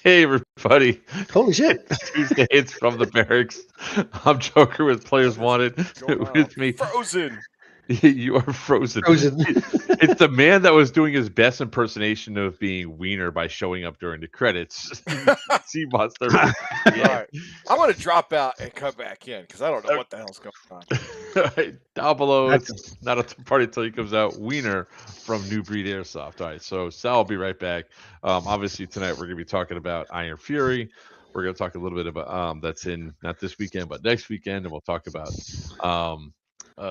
Hey, everybody. Holy shit. It's Tuesday. It's from the barracks. I'm Joker with Players What is Wanted. going on? I'm With me, frozen. you are frozen. Frozen. It's the man that was doing his best impersonation of being Wiener by showing up during the credits. Sea Monster. All Yeah. right. I'm going to drop out and come back in because I don't know what the hell's going on. All right. Down below, Gotcha. it's not a party until he comes out. Wiener from New Breed Airsoft. All right. So Sal will be right back. Obviously, tonight we're going to be talking about Iron Fury. We're going to talk a little bit about that's in not this weekend, but next weekend. And we'll talk about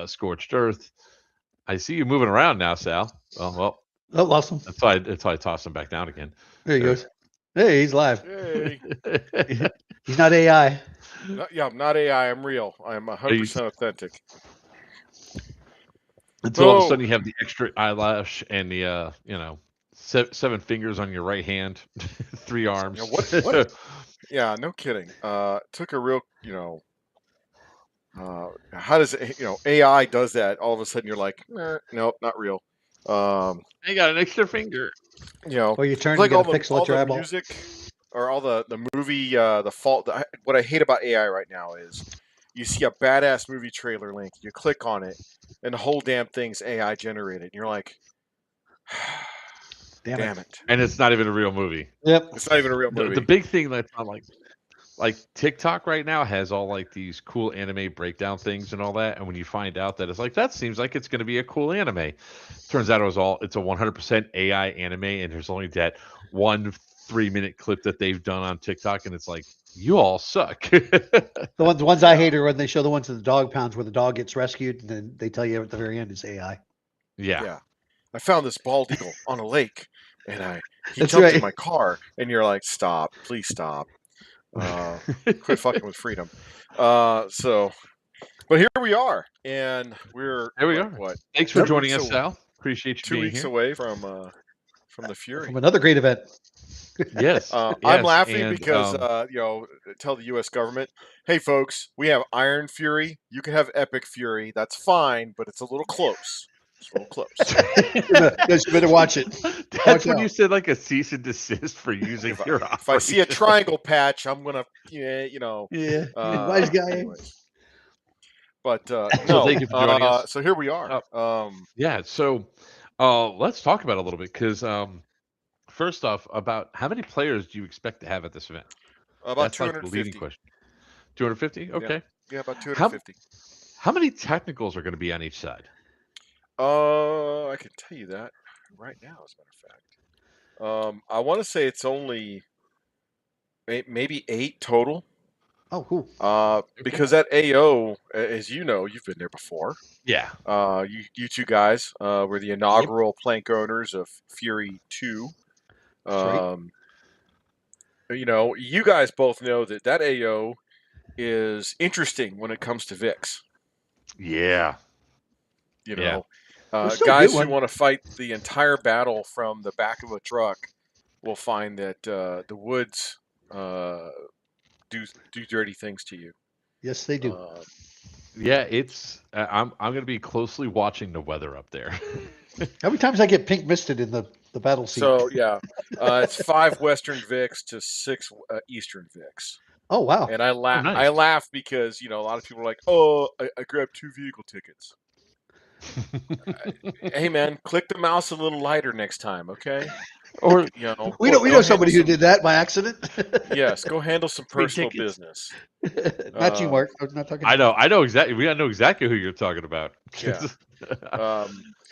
Scorched Earth. I see you moving around now, Sal. Well, Oh, lost him. that's why I tossed him back down again. There he goes. Hey, he's live. Hey. He's not AI. Yeah, I'm not AI. I'm real. I'm Are you- 100% authentic. Until all of a Oh. sudden you have the extra eyelash and the seven fingers on your right hand, three arms. You know, what? Yeah, no kidding. Took a real, how does it, AI does that. All of a sudden you're like, nope, not real. I got an extra finger. Or you turn It's and like get all a pixel all at your the eyeball. music or all the movie, the fault. What I hate about AI right now is you see a badass movie trailer link, you click on it, and the whole damn thing's AI generated. And you're like, damn it. And it's not even a real movie. Yep. It's not even a real movie. The big thing that's on like TikTok right now has all like these cool anime breakdown things and all that. And when you find out that it's like that seems like it's going to be a cool anime, turns out it's a 100% AI anime, and there's only that 1 3-minute clip that they've done on TikTok, and it's like you all suck. The ones I hate are when they show the ones of the dog pounds where the dog gets rescued and then they tell you at the very end it's AI. Yeah. I found this bald eagle on a lake, and he That's jumped in right. my car, and you're like, stop, please stop. Quit fucking with freedom. But here we are, and we're There we like are. what? Thanks for Yep. joining us, Sal. Appreciate you 2 being weeks here. away from the Fury. From another great event. Yes. I'm yes, laughing and, because tell the U.S. government, hey folks, we have Iron Fury. You can have Epic Fury. That's fine, but it's a little close. It's a little close. Yes, you better watch it. That's Watch when out. you said like a cease and desist for using your If I see a operation. triangle patch, I'm gonna, Yeah. Wise guy. anyways. But So no. thank you for joining us. So here we are. Yeah. So let's talk about it a little bit because first off, about how many players do you expect to have at this event? About That's like the leading 250. question. 250? Okay. Yeah, about How 250. how many technicals are going to be on each side? I can tell you that right now, as a matter of fact. I want to say it's only maybe 8 total. Oh, cool. Because that AO, as you know, you've been there before. Yeah. You two guys were the inaugural plank owners of Fury 2. That's right. You guys both know that AO is interesting when it comes to VIX. Yeah. You Yeah. know, We'll still guys do who one. want to fight the entire battle from the back of a truck will find that the woods do dirty things to you. Yes, they do. Yeah, I'm going to be closely watching the weather up there. How many times I get pink misted in the battle scene? So yeah, it's 5 Western VIX to 6 Eastern VIX. Oh, wow. And I laugh. nice. I laugh because a lot of people are like, "Oh, I grabbed 2 vehicle tickets." Hey man, click the mouse a little lighter next time, okay? Or We go know somebody who handle did that by accident. Yes, go handle some Free personal tickets. business. Not you, Mark. I was not talking. I know exactly. I know exactly who you're talking about. Yeah.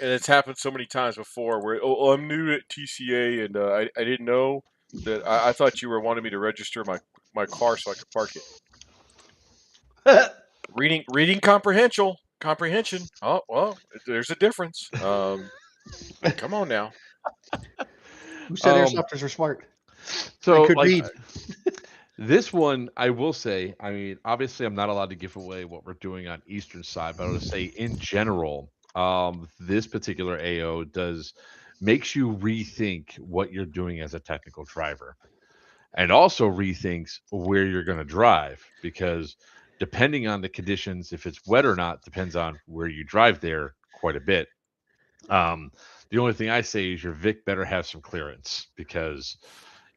And it's happened so many times before where I'm new at TCA and I didn't know that I thought you were wanting me to register my car so I could park it. Reading comprehension. Oh well, there's a difference. Come on now. Who said airsofters are smart? So They could like read. this one, I will say. I mean, obviously, I'm not allowed to give away what we're doing on Eastern side, but I would say in general, this particular AO makes you rethink what you're doing as a technical driver, and also rethinks where you're going to drive because depending on the conditions, if it's wet or not, depends on where you drive there quite a bit. The only thing I say is your Vic better have some clearance because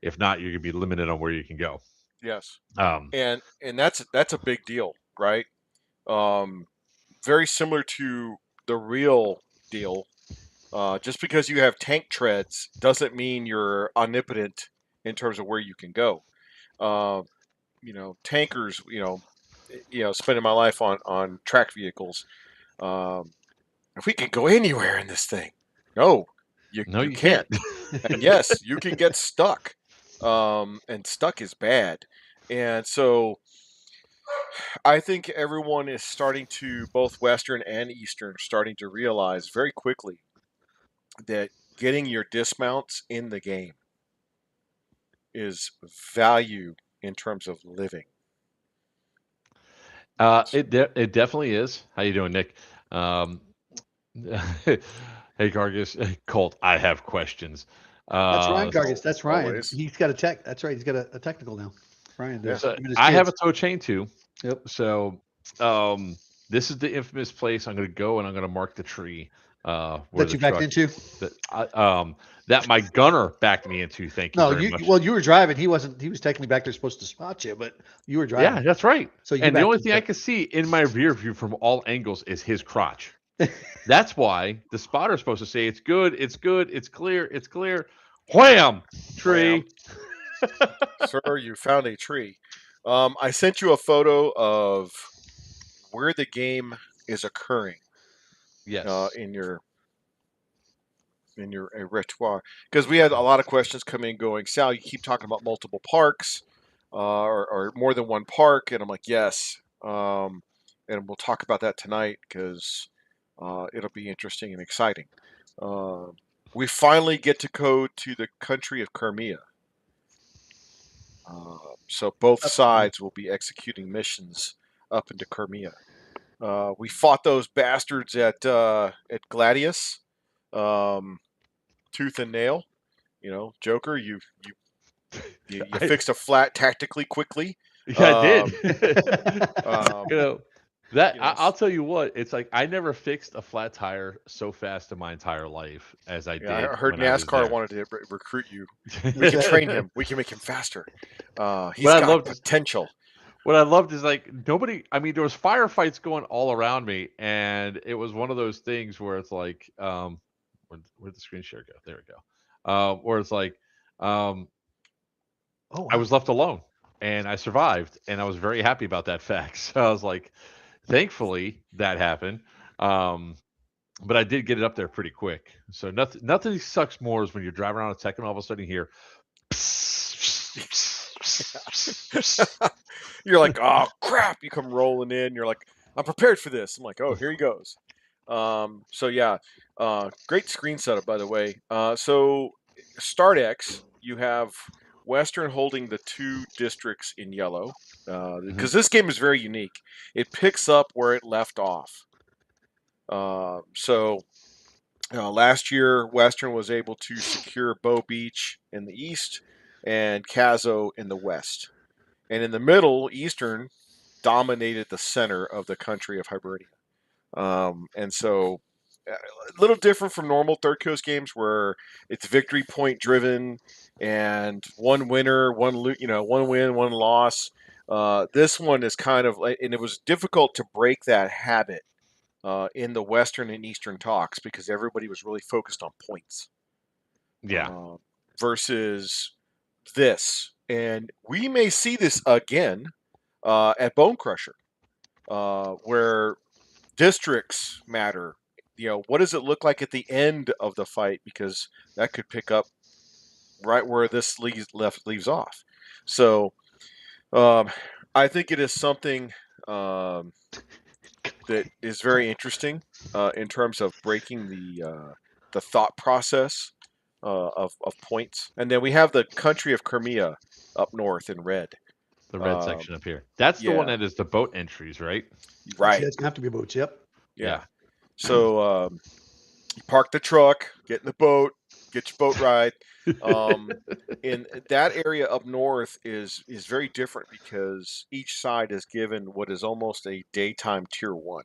If not, you're gonna be limited on where you can go. Yes, Um, and that's a big deal, right? Um, very similar to the real deal. Just because you have tank treads doesn't mean you're omnipotent in terms of where you can go. Uh, tankers. Spending my life on track vehicles. Um, if we can go anywhere in this thing, no, you no, you you can't. can't. And yes, you can get stuck. And stuck is bad. And so I think everyone is starting to, both Western and Eastern, starting to realize very quickly that getting your dismounts in the game is value in terms of living. It definitely is. How you doing, Nick? Um, hey, Gargus, Colt. I have questions. That's Ryan So, Gargis. That's Ryan. Always. He's got a tech. That's right. He's got a technical now. Ryan Yeah. does. so Him and his I have a kids. tow chain too. Yep. So, this is the infamous place I'm going to go, and I'm going to mark the tree where That the you backed truck into? that my gunner backed me into. Thank you No, very you. much. Well, you were driving. He wasn't. He was technically back there supposed to spot you, but you were Yeah, driving. that's right. So you And the backed only thing I into can see in my rear view from all angles is his crotch. That's why the spotter's supposed to say it's good, it's good, it's clear, it's clear. Wham! Wham. Tree. Sir, you found a tree. I sent you a photo of where the game is occurring Yes. in your repertoire, because we had a lot of questions come in going, Sal, you keep talking about multiple parks or more than one park, and I'm like, yes, and we'll talk about that tonight because it'll be interesting and exciting. Uh, we finally get to go to the country of Crimea. So both up to me. sides will be executing missions up into Crimea. We fought those bastards at Gladius, um, tooth and nail. Joker, you I fixed a flat tactically quickly. yeah, I did. Um, you um, know, that you know, I'll tell you what, it's like I never fixed a flat tire so fast in my entire life as I yeah, did I heard when I was NASCAR there. wanted to recruit you. We can train him. We can make him faster. What He's I got loved potential. what I loved is like nobody. I mean, there was firefights going all around me, and it was one of those things where it's like, where'd the screen share go? There we go. Where it's like, um, Oh I wow. was left alone, and I survived, and I was very happy about that fact. So I was like, thankfully that happened. Um, but I did get it up there pretty quick. So nothing sucks more is when you're driving around a tech and all of a sudden you hear. You're like, oh crap! You come rolling in. You're like, I'm prepared for this. I'm like, oh, here he goes. So yeah, great screen setup by the way. So StartX, you have Western holding the two districts in yellow Mhm. because this game is very unique. It picks up where it left off. So last year, Western was able to secure Bow Beach in the east and Cazo in the west. And in the middle, Eastern dominated the center of the country of Hibernia. And so, a little different from normal Third Coast games where it's victory point driven and one winner, one win, one loss. This one is kind of like, and it was difficult to break that habit in the Western and Eastern talks because everybody was really focused on points Yeah. uh, versus this. And we may see this again at Bone Crusher, where districts matter. What does it look like at the end of the fight? Because that could pick up right where this leaves off. So um, I think it is something um, that is very interesting in terms of breaking the thought process of points. And then we have the country of Crimea up north in red. The red Um, section up here. That's the one yeah, that is the boat entries, right? Actually, right. that's gonna have to be boats. Yep. Yeah. Yeah. So you park the truck, get in the boat, get your boat ride. Um, in that area up north is very different because each side is given what is almost a daytime tier one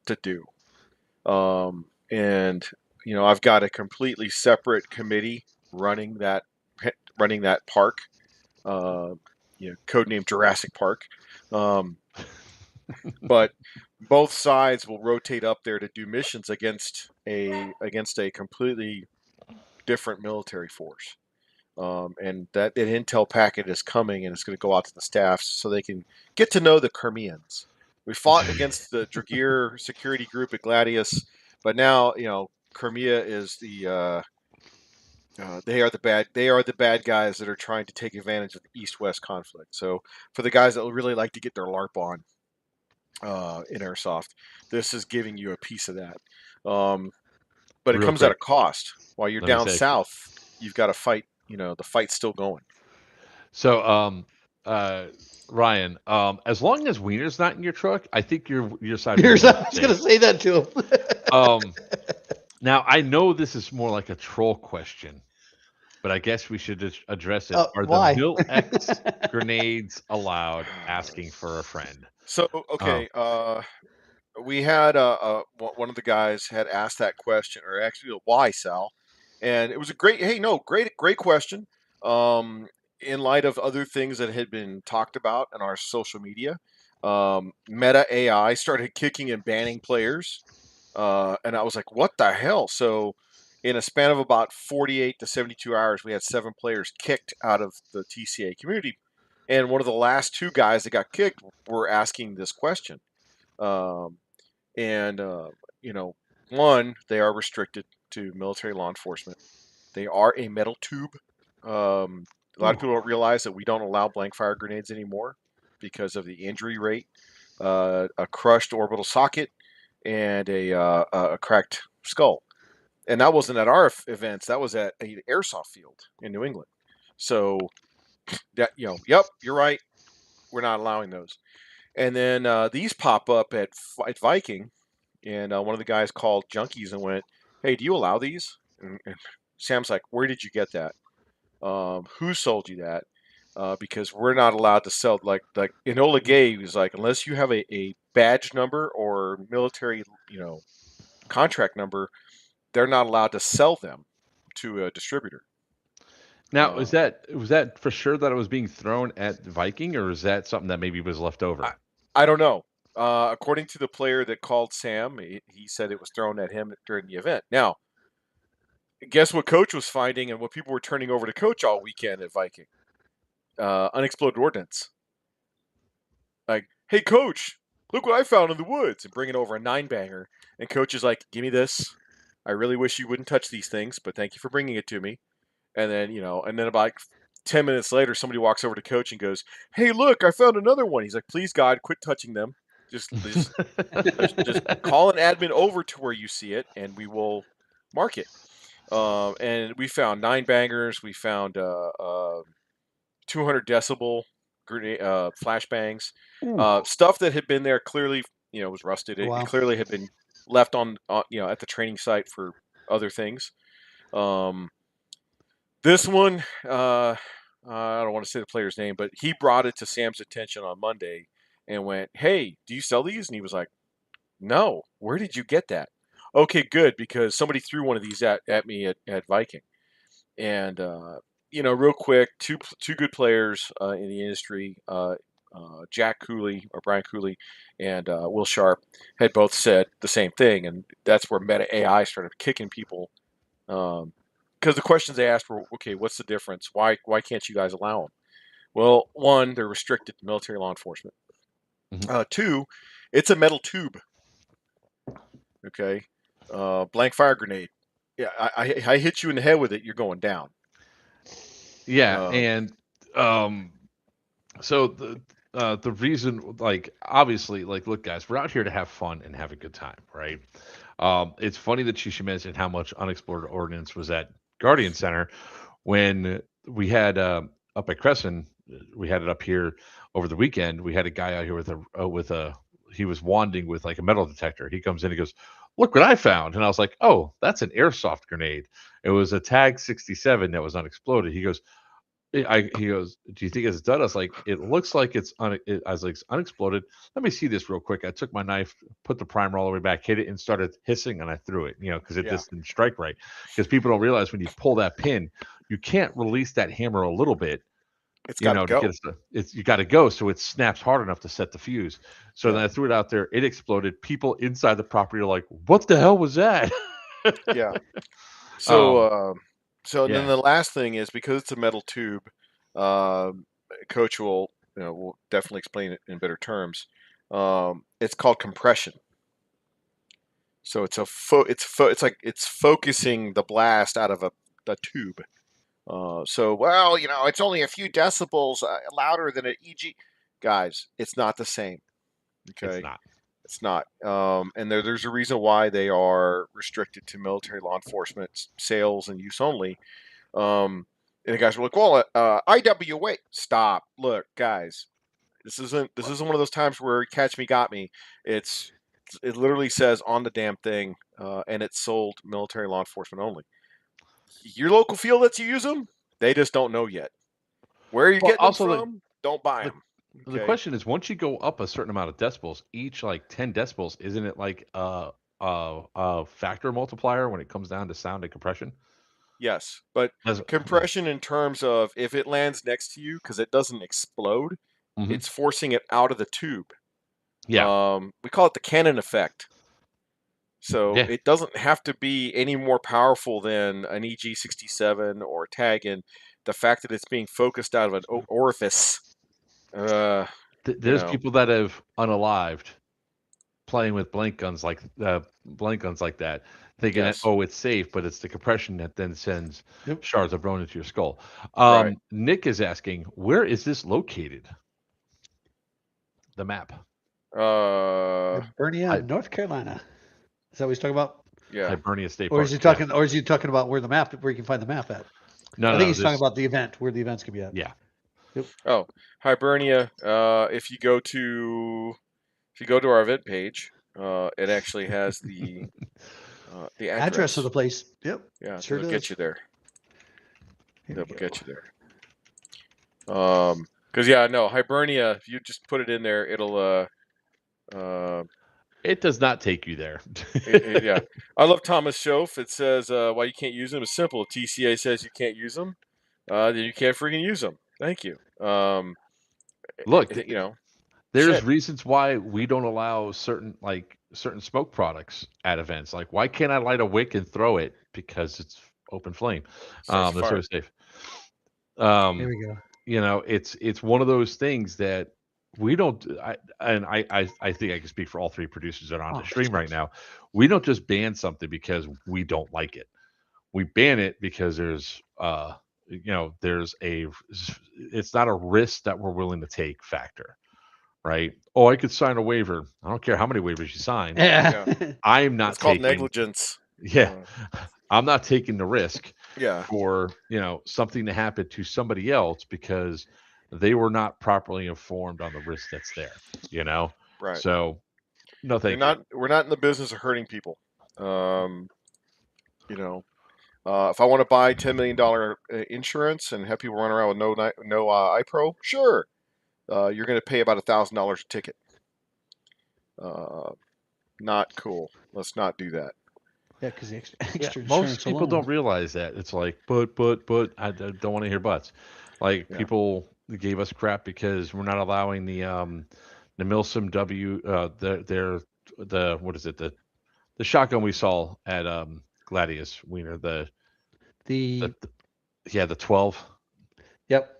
to do. And I've got a completely separate committee running that running that park, codenamed Jurassic Park. But both sides will rotate up there to do missions against a completely different military force. And that an intel packet is coming, and it's going to go out to the staffs so they can get to know the Crimeans. We fought against the Dragir security group at Gladius, but now Crimea is they are the bad guys that are trying to take advantage of the East-West conflict. So for the guys that would really like to get their LARP on in Airsoft, this is giving you a piece of that. But it Real comes at a quick, cost. While you're let me down say. south, you've got to fight. The fight's still going. So, Ryan, as long as Wiener's not in your truck, I think your side will Here's, be I more was going to safe. say that to him. Now I know this is more like a troll question, but I guess we should just address it. Are the Why? Mil-X grenades allowed? Asking for a friend. So okay, we had one of the guys had asked that question, or actually, why, Sal? And it was a great question. In light of other things that had been talked about in our social media, Meta AI started kicking and banning players, and I was like, "What the hell?" So, in a span of about 48 to 72 hours, we had 7 players kicked out of the TCA community, and one of the last 2 guys that got kicked were asking this question. Um, and one, they are restricted to military law enforcement. They are a metal tube. A lot of people don't realize that we don't allow blank fire grenades anymore because of the injury rate, a crushed orbital socket, and a cracked skull. And that wasn't at our events. That was at an airsoft field in New England. So that yep, you're right. We're not allowing those. And then these pop up at Viking, and one of the guys called Junkies and went, "Hey, do you allow these?" And Sam's like, "Where did you get that? Who sold you that? Because we're not allowed to sell." Like Enola Gay, he was like, "Unless you have a badge number or military, contract number, they're not allowed to sell them to a distributor." Now, was that for sure that it was being thrown at Viking, or is that something that maybe was left over? I don't know. According to the player that called Sam, he said it was thrown at him during the event. Now, guess what Coach was finding and what people were turning over to Coach all weekend at Viking? Unexploded ordnance. Like, "Hey, Coach, look what I found in the woods," and bringing over a 9-banger. And Coach is like, "Give me this. I really wish you wouldn't touch these things, but thank you for bringing it to me." And then, about 10 minutes later, somebody walks over to Coach and goes, "Hey, look, I found another one." He's like, "Please, God, quit touching them. Just call an admin over to where you see it, and we will mark it." And we found 9-bangers. We found 200 decibel grenade, flashbangs, stuff that had been there clearly, was rusted. It clearly had been left on at the training site for other things. This one, I don't want to say the player's name, but he brought it to Sam's attention on Monday and went, "Hey, do you sell these?" And he was like, "No. Where did you get that?" "Okay, good, because somebody threw one of these at me at Viking." And real quick, two good players in the industry, Jack Cooley or Brian Cooley and Will Sharp, had both said the same thing, and that's where Meta AI started kicking people. Because the questions they asked were, "Okay, what's the difference? Why can't you guys allow them?" Well, one, they're restricted to military law enforcement. Mhm. Two, it's a metal tube. Okay, blank fire grenade. Yeah, I hit you in the head with it, you're going down. Yeah, and so the reason, like, obviously, like, look, guys, we're out here to have fun and have a good time, right? It's funny that she mentioned how much unexplored ordnance was at Guardian Center when we had up at Crescent. We had it up here over the weekend. We had a guy out here with a he was wanding with like a metal detector. He comes in, he goes, "Look what I found," and I was like, "Oh, that's an airsoft grenade." It was a Tag 67 that was unexploded. He goes, he goes, "Do you think it's done?" I was like, "It looks like I was like, "It's unexploded. Let me see this real quick." I took my knife, put the primer all the way back, hit it, and started hissing, and I threw it. Because it Yeah. just didn't strike right. Because people don't realize when you pull that pin, you can't release that hammer a little bit, It's got to to get go. us to it's you got to go so it snaps hard enough to set the fuse. So then Yeah. I threw it out there, it exploded. People inside the property are like, "What the hell was that?" Yeah. So, um, and then yeah, the last thing is because it's a metal tube, um, Coach will definitely explain it in better terms. It's called compression. So it's like it's focusing the blast out of a tube. So well, it's only a few decibels louder than an EG. Guys, it's not the same. it's Okay, not. it's not. And there's a reason why they are restricted to military law enforcement sales and use only. And the guys were like, "Well, IWA, stop! Look, guys, this isn't one of those times where catch me, got me. It literally says on the damn thing, and it's sold military law enforcement only. Your local field lets you use them. They just don't know yet. Where are you Well, getting them also the from? Don't buy the them. the Okay. question is, once you go up a certain amount of decibels, each like 10 decibels, isn't it like a factor multiplier when it comes down to sound and compression? Yes, but Yeah. compression in terms of if it lands next to you because it doesn't explode, Hmm. it's forcing it out of the tube. Yeah. We call it the cannon effect. So Yeah. it doesn't have to be any more powerful than an EG67 or a Taggin. The fact that it's being focused out of an orifice, uh, you There's know, people that have unalived playing with blank guns like that, thinking that, yes, oh, it's safe, but it's the compression that then sends Yep. shards of bone into your skull. right. Nick is asking, where is this located? The map. Uh, Hibernia, Hi, North Carolina. Is that what he's talking about? yeah. Hibernia State Or is he Park. Yeah. talking? Or is he talking about where where you can find the map at? No, I no, think no. he's talking This. about the event, where the events can be at. Yeah. Yep. Oh, Hibernia. If you go to our event page, it actually has the Address of address. the place. Yep. Yeah, Sure that'll get does. you there. Here we That'll go. get you there. Because yeah, no, Hibernia. If you just put it in there, it'll uh, It does not take you there. yeah. I love Thomas Schoaf. It says why you can't use them is simple. TCA says you can't use them, then you can't freaking use them. Thank you. Look, there's Shit. reasons why we don't allow certain smoke products at events. Like, why can't I light a wick and throw it? Because it's open flame. Starts a They're so fire. safe. Here Um, we go. it's one of those things that we don't. I think I can speak for all three producers that are on the Oh, stream right Jesus. now. We don't just ban something because we don't like it. We ban it because there's a it's not a risk that we're willing to take factor, right? Oh, I could sign a waiver. I don't care how many waivers you sign. Yeah. Yeah, I'm it's not called taking negligence. yeah, Uh, I'm not taking the risk yeah, for, something to happen to somebody else because they were not properly informed on the risk that's there, you know? right. So, no thank you. We're not in the business of hurting people. Um, you know, if I want to buy $10 million insurance and have people run around with no iPro, sure, you're going to pay about $1,000 a ticket. Uh, Not cool. Let's not do that. Yeah, because the extra, Yeah, extra most insurance people don't alone. realize that. It's like, but, don't want to hear buts. Like, Yeah, people gave us crap because we're not allowing the Milsim W, what is it, the shotgun we saw at Gladius Wiener, The the yeah, the 12, Yep.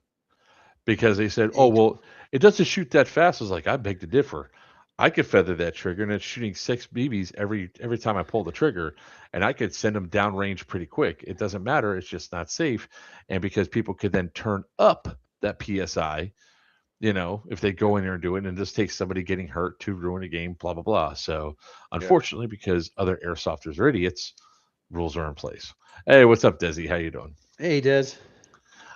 because they said, oh, Eight. well, it doesn't shoot that fast. I was like, I beg to differ. I could feather that trigger, and it's shooting 6 BBs every time I pull the trigger, and I could send them downrange pretty quick. It doesn't matter. It's just not safe, and because people could then turn up that PSI, if they go in there and do it, and this takes somebody getting hurt to ruin a game, blah blah blah. So, yeah. unfortunately, because other airsofters are idiots, rules are in place. Hey, what's up, Desi? How you doing? Hey, Des.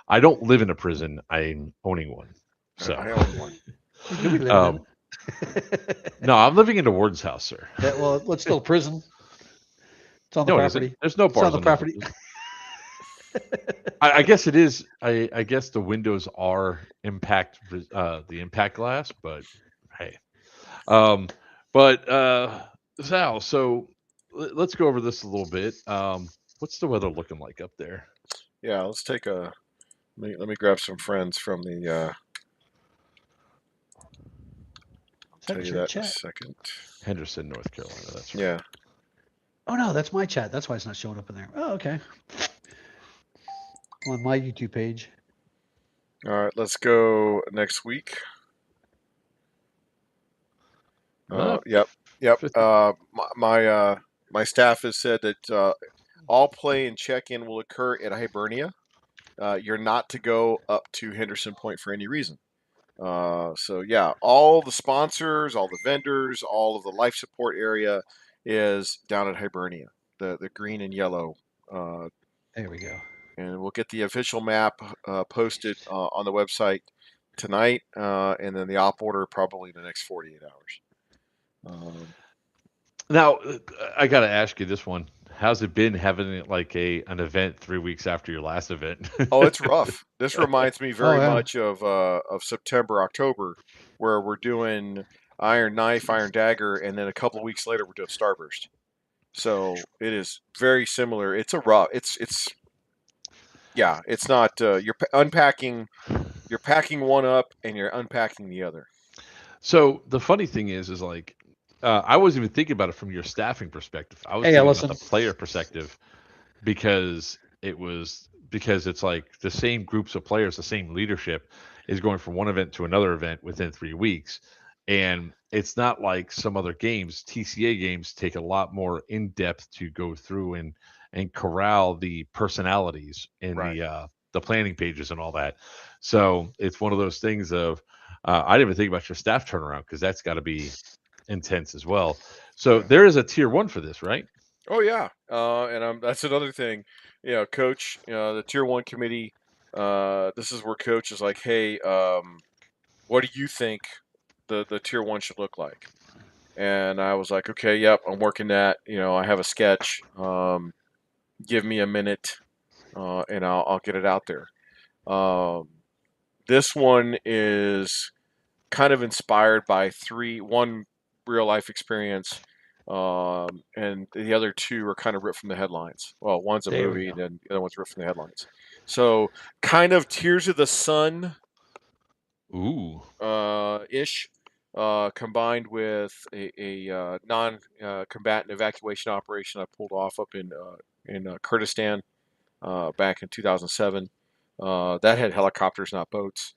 I don't live in a prison. I'm owning one. So, I own one. You could be living in um, it. no, I'm living in the warden's house, sir. Yeah, well, it's still prison. It's on the No, it isn't. property. There's no It's on bars the on this. property. I guess it is. I guess the windows are the impact glass, but hey. Um, but Sal, so let's go over this a little bit. What's the weather looking like up there? Yeah, let's take a. Let me grab some friends from the. Tell That's you your that in a chat. second. Henderson, North Carolina. That's right. Yeah. Oh no, that's my chat. That's why it's not showing up in there. Oh, okay. On my YouTube page. All right, let's go next week. The Yep, yep. 50 My staff has said that all play and check-in will occur at Hibernia. You're not to go up to Henderson Point for any reason. So yeah, all the sponsors, all the vendors, all of the life support area is down at Hibernia, the green and yellow. There we go. And we'll get the official map posted on the website tonight, and then the op order probably in the next 48 hours. Now, I got to ask you this one. How's it been having like an event 3 weeks after your last event? Oh, it's rough. This reminds me Oh very yeah. much of September, October, where we're doing Iron Knife, Iron Dagger, and then a couple of weeks later we're doing Starburst. So it is very similar. It's a rough. It's yeah. It's not. You're unpacking. You're packing one up and you're unpacking the other. So the funny thing is like, I wasn't even thinking about it from your staffing perspective. I was Hey, thinking about Ellison. the player perspective because it's like the same groups of players, the same leadership is going from one event to another event within 3 weeks. And it's not like some other games. TCA games take a lot more in depth to go through and corral the personalities in Right. the planning pages and all that. So it's one of those things of I didn't even think about your staff turnaround because that's got to be intense as well. So Yeah. there is a tier one for this, right? Oh yeah. And that's another thing. You know, Coach. The Tier 1 committee. This is where Coach is like, hey, what do you think the Tier 1 should look like? And I was like, okay, yep, I'm working that. You know, I have a sketch. Give me a minute, and I'll get it out there. Um, this one is kind of inspired by one real life experience, and the other two are kind of ripped from the headlines. Well, one's a There we movie, go. and then the other one's ripped from the headlines. So, kind of Tears of the Sun Ooh. ish, combined with a non-combatant evacuation operation I pulled off up in Kurdistan back in 2007. That had helicopters, not boats.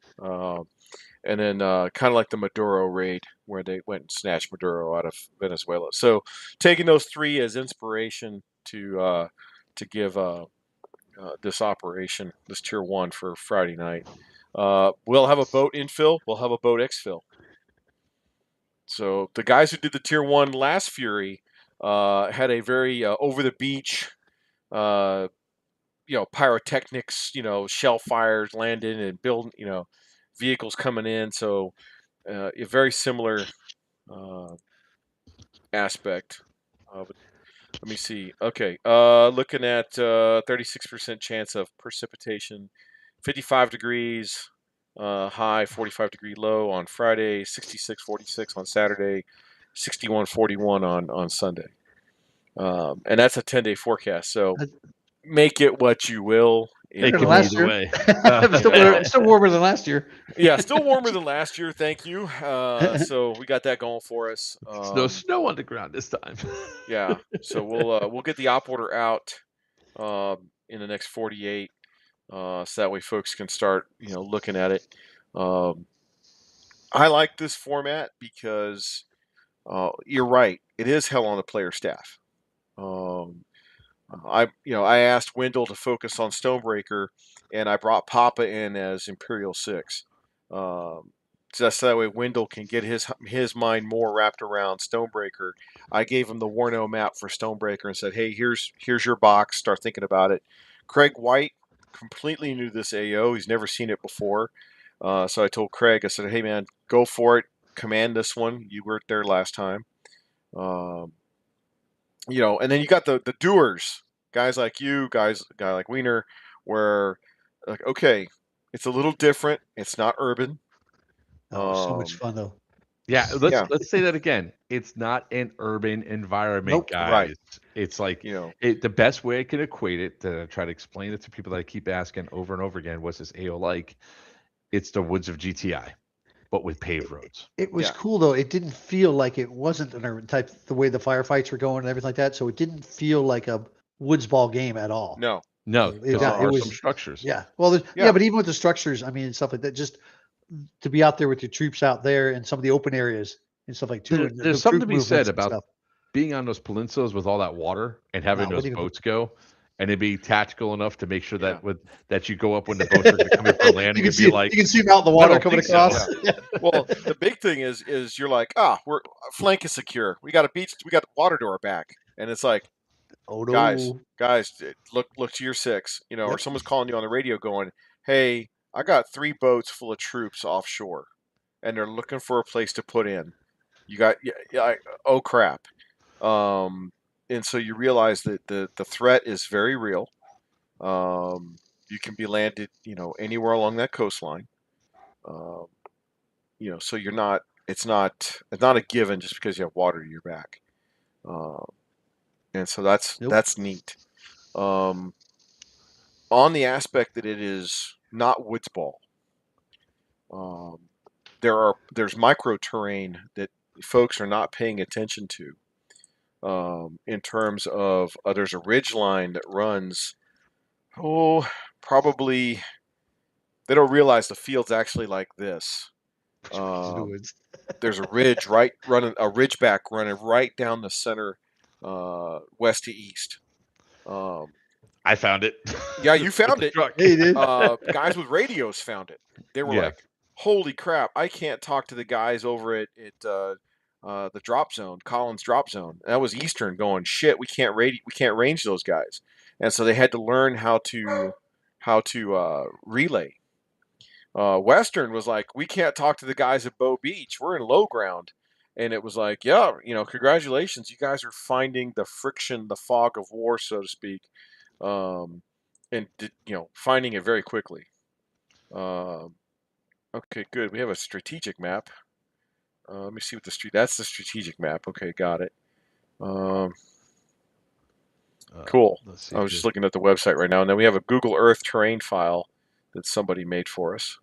And then kind of like the Maduro raid, where they went and snatched Maduro out of Venezuela. So taking those three as inspiration to give this operation, this Tier 1 for Friday night. We'll have a boat infill. We'll have a boat exfil. So the guys who did the Tier 1 last Fury had a very over the beach, pyrotechnics, shell fires landing and building, vehicles coming in. So a very similar uh, aspect. Let me see. Okay, looking at 36% chance of precipitation, 55 degrees high, 45-degree low on Friday, 66-46 on Saturday, 61-41 on Sunday. And that's a 10-day forecast. So make it what you will. It Better than could be last either year. way. Still warmer than last year. Yeah, still warmer than last year. Thank you. So we got that going for us. It's no snow on the ground this time. Yeah. So we'll get the op order out in the next 48, so that way folks can start looking at it. Um, I like this format because you're right. It is hell on the player staff. Um, I asked Wendell to focus on Stonebreaker, and I brought Papa in as Imperial 6. Just that way Wendell can get his mind more wrapped around Stonebreaker. I gave him the Warno map for Stonebreaker and said, "Hey, here's your box. Start thinking about it." Craig White completely new to this AO. He's never seen it before. So I told Craig, I said, "Hey man, go for it. Command this one. You weren't there last time." Um, and then you got the doers, guys like you, guy like Wiener, where like, okay, it's a little different. It's not urban. Oh, so much Um, fun though. Yeah, Yeah. let's say that again. It's not an urban environment, Nope. Right. guys. It's like You know. the best way I can equate it to try to explain it to people that I keep asking over and over again, what's this AO like? It's the woods of GTI, but with paved roads. It was Yeah. cool though. It didn't feel like it wasn't an urban type the way the firefights were going and everything like that. So it didn't feel like a woods ball game at all. No. No, because there It are some was structures. yeah. Well, yeah, Yeah. but even with the structures, I mean, and stuff like that, just to be out there with your troops out there and some of the open areas and stuff like too, and the There's something troop to be said movements and about stuff. being on those peninsulas with all that water and having No, those wouldn't even. boats go, and it be tactical enough to make sure Yeah. that you go up when the boats are going to come in for landing and be like, you can see them out in the I water don't coming think so. across. Yeah. Well, the big thing is you're like, we're flank is secure. We got a beach. We got water to our back, and it's like, Oh guys, no! look to your six. You know, or Yep. someone's calling you on the radio, going, "Hey, I got 3 boats full of troops offshore, and they're looking for a place to put in. You got, oh crap." Um, and so you realize that the threat is very real. You can be landed, anywhere along that coastline. Um, so you're not. It's not a given just because you have water to your back. Um, and so that's Nope. that's neat. Um, on the aspect that it is not woods ball, um, there's micro terrain that folks are not paying attention to. In terms of there's a ridge line that runs, probably they don't realize the field's actually like this. Woods. There's a ridge right running a ridge back running right down the center, west to east. Um, I found it. yeah, you With found the it. truck. Hey, dude. Guys with radios found it. They were Yeah. like, "Holy crap! I can't talk to the guys over at the drop zone, Collins drop zone." And that was Eastern going, "Shit, we can't range those guys," and so they had to learn how to relay. Western was like, "We can't talk to the guys at Bow Beach. We're in low ground." And it was like, yeah, congratulations, you guys are finding the friction, the fog of war, so to speak, um, and finding it very quickly. Um, okay, good. We have a strategic map. Let me see what the street. That's the strategic map. Okay, got it. Um, cool. Let's see I was here. just looking at the website right now, and then we have a Google Earth terrain file that somebody made for us.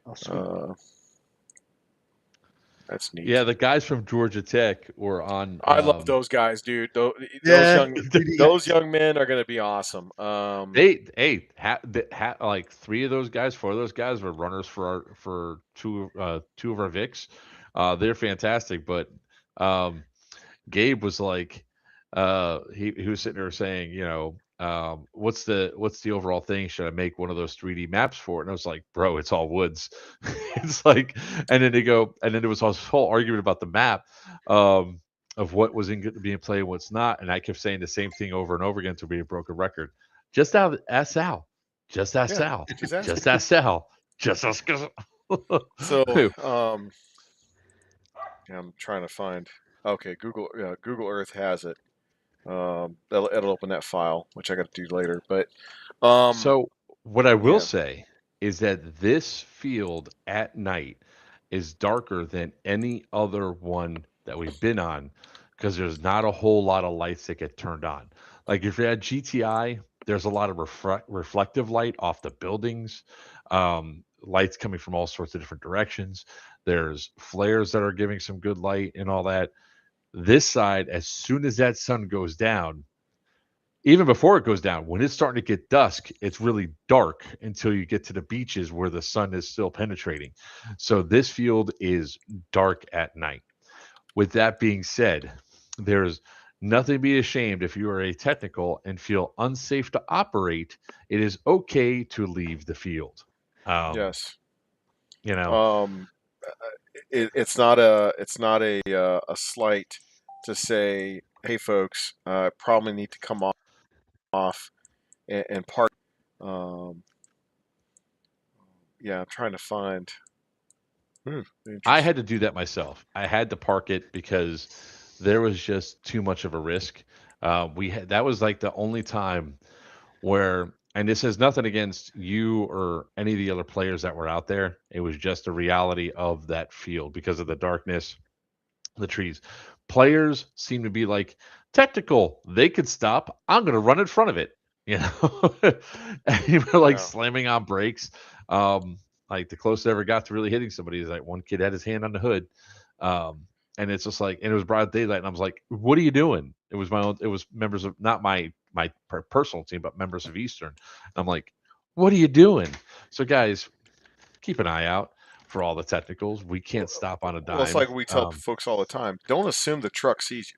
Oh, sweet. That's neat. Yeah, the guys from Georgia Tech were on. I love those guys, dude. Those Yeah, young those young men are going to be awesome. Like 3 of those guys, 4 of those guys were runners for 2 of our Vics. They're fantastic, but Gabe was like, he was sitting there saying, what's the overall thing? Should I make one of those 3D maps for it? And I was like, bro, it's all woods. It's like, and then there was this whole argument about the map, of what was being played and what's not. And I kept saying the same thing over and over again to be a broken record. Just ask Sal. Just ask Yeah, Sal. just ask Just ask Sal. Just ask. So, I'm trying to find. Okay, Google Earth has it. It'll open that file, which I got to do later. But, So what I will yeah, say is that this field at night is darker than any other one that we've been on because there's not a whole lot of lights that get turned on. Like if you're at GTI, there's a lot of reflective light off the buildings, lights coming from all sorts of different directions. There's flares that are giving some good light and all that. This side, as soon as that sun goes down, even before it goes down, when it's starting to get dusk, it's really dark until you get to the beaches where the sun is still penetrating. So this field is dark at night. With that being said, there's nothing to be ashamed if you are a technical and feel unsafe to operate. It is okay to leave the field. Um, yes. you know, Um, it's not a slight to say, hey, folks, probably need to come off and park. Um, yeah, I'm trying to find. I Interesting. had to do that myself. I had to park it because there was just too much of a risk. That was like the only time where and this has nothing against you or any of the other players that were out there. It was just a reality of that field because of the darkness, the trees. Players seem to be like technical. They could stop. I'm going to run in front of it. You know, and you were like Yeah. slamming on brakes. Um, like the closest I ever got to really hitting somebody is like one kid had his hand on the hood. And it's just like, and it was broad daylight, and I was like, "What are you doing?" It was my own. It was members of not my personal team, but members of Eastern. And I'm like, "What are you doing?" So guys, keep an eye out for all the technicals. We can't stop on a Well, it's dime. like we tell folks all the time: don't assume the truck sees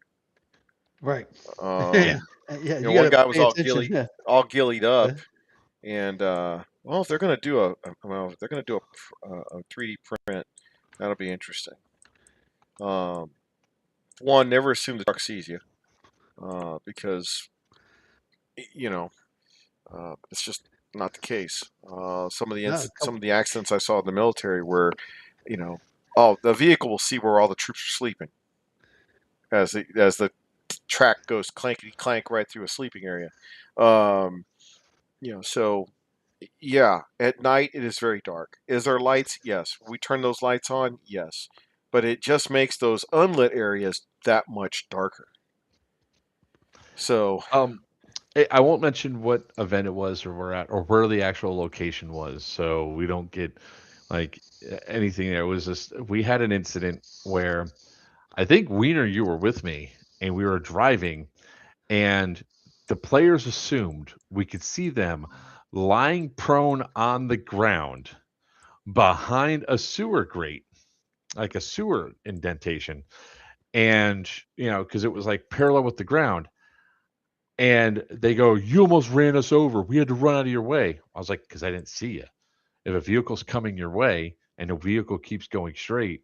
Right. you. Yeah. Yeah, You know, you one got to guy was pay attention. Yeah. all gillied up, Yeah. and well, if they're going to do if they're going to do a 3D print, that'll be interesting. Um, One, never assume the truck sees you, because you know it's just not the case. No, Some of the accidents I saw in the military were, you know, oh, the vehicle will see where all the troops are sleeping as the track goes clankety clank right through a sleeping area. Um, so yeah, at night it is very dark. Is there lights? Yes. We turn those lights on? Yes. But it just makes those unlit areas that much darker. So, Um, I won't mention what event it was or we're at or where the actual location was, so we don't get like anything there. It was just we had an incident where I think Wiener, you were with me, and we were driving, and the players assumed we could see them lying prone on the ground behind a sewer grate, like a sewer indentation, and because it was like parallel with the ground. And they go, "You almost ran us over. We had to run out of your way." I was like, "Because I didn't see you. If a vehicle's coming your way and a vehicle keeps going straight,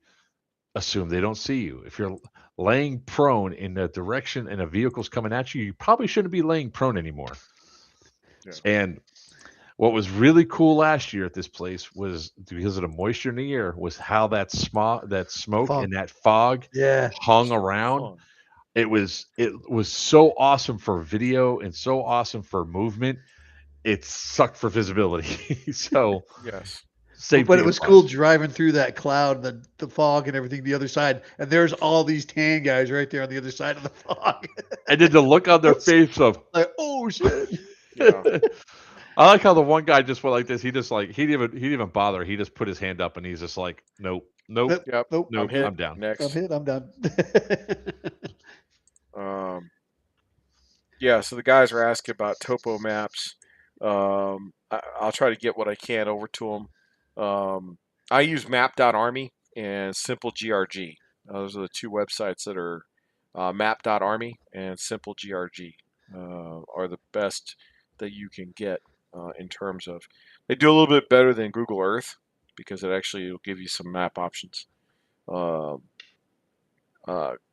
assume they don't see you. If you're laying prone in the direction and a vehicle's coming at you, you probably shouldn't be laying prone anymore." yeah. And what was really cool last year at this place was because of the moisture in the air, was how that smoke, fog. and that fog Yeah. hung So around. fun. It was so awesome for video and so awesome for movement. It sucked for visibility. So Yes. same But thing it was cool applies. driving through that cloud, the fog and everything, the other side, and there's all these tan guys right there on the other side of the fog. And then the look on their It's face of like, oh shit. Yeah. I like how the one guy just went like this. He just like he didn't even bother. He just put his hand up and he's just like, "Nope, nope, Nope, Yep. nope, I'm nope, hit. nope. I'm down." I'm Next. hit. I'm done. Um, yeah. So the guys are asking about topo maps. I'll try to get what I can over to them. I use map.army and simple grg. Those are the two websites that are map.army and simple grg are the best that you can get in terms of. They do a little bit better than Google Earth because it actually will give you some map options. Um,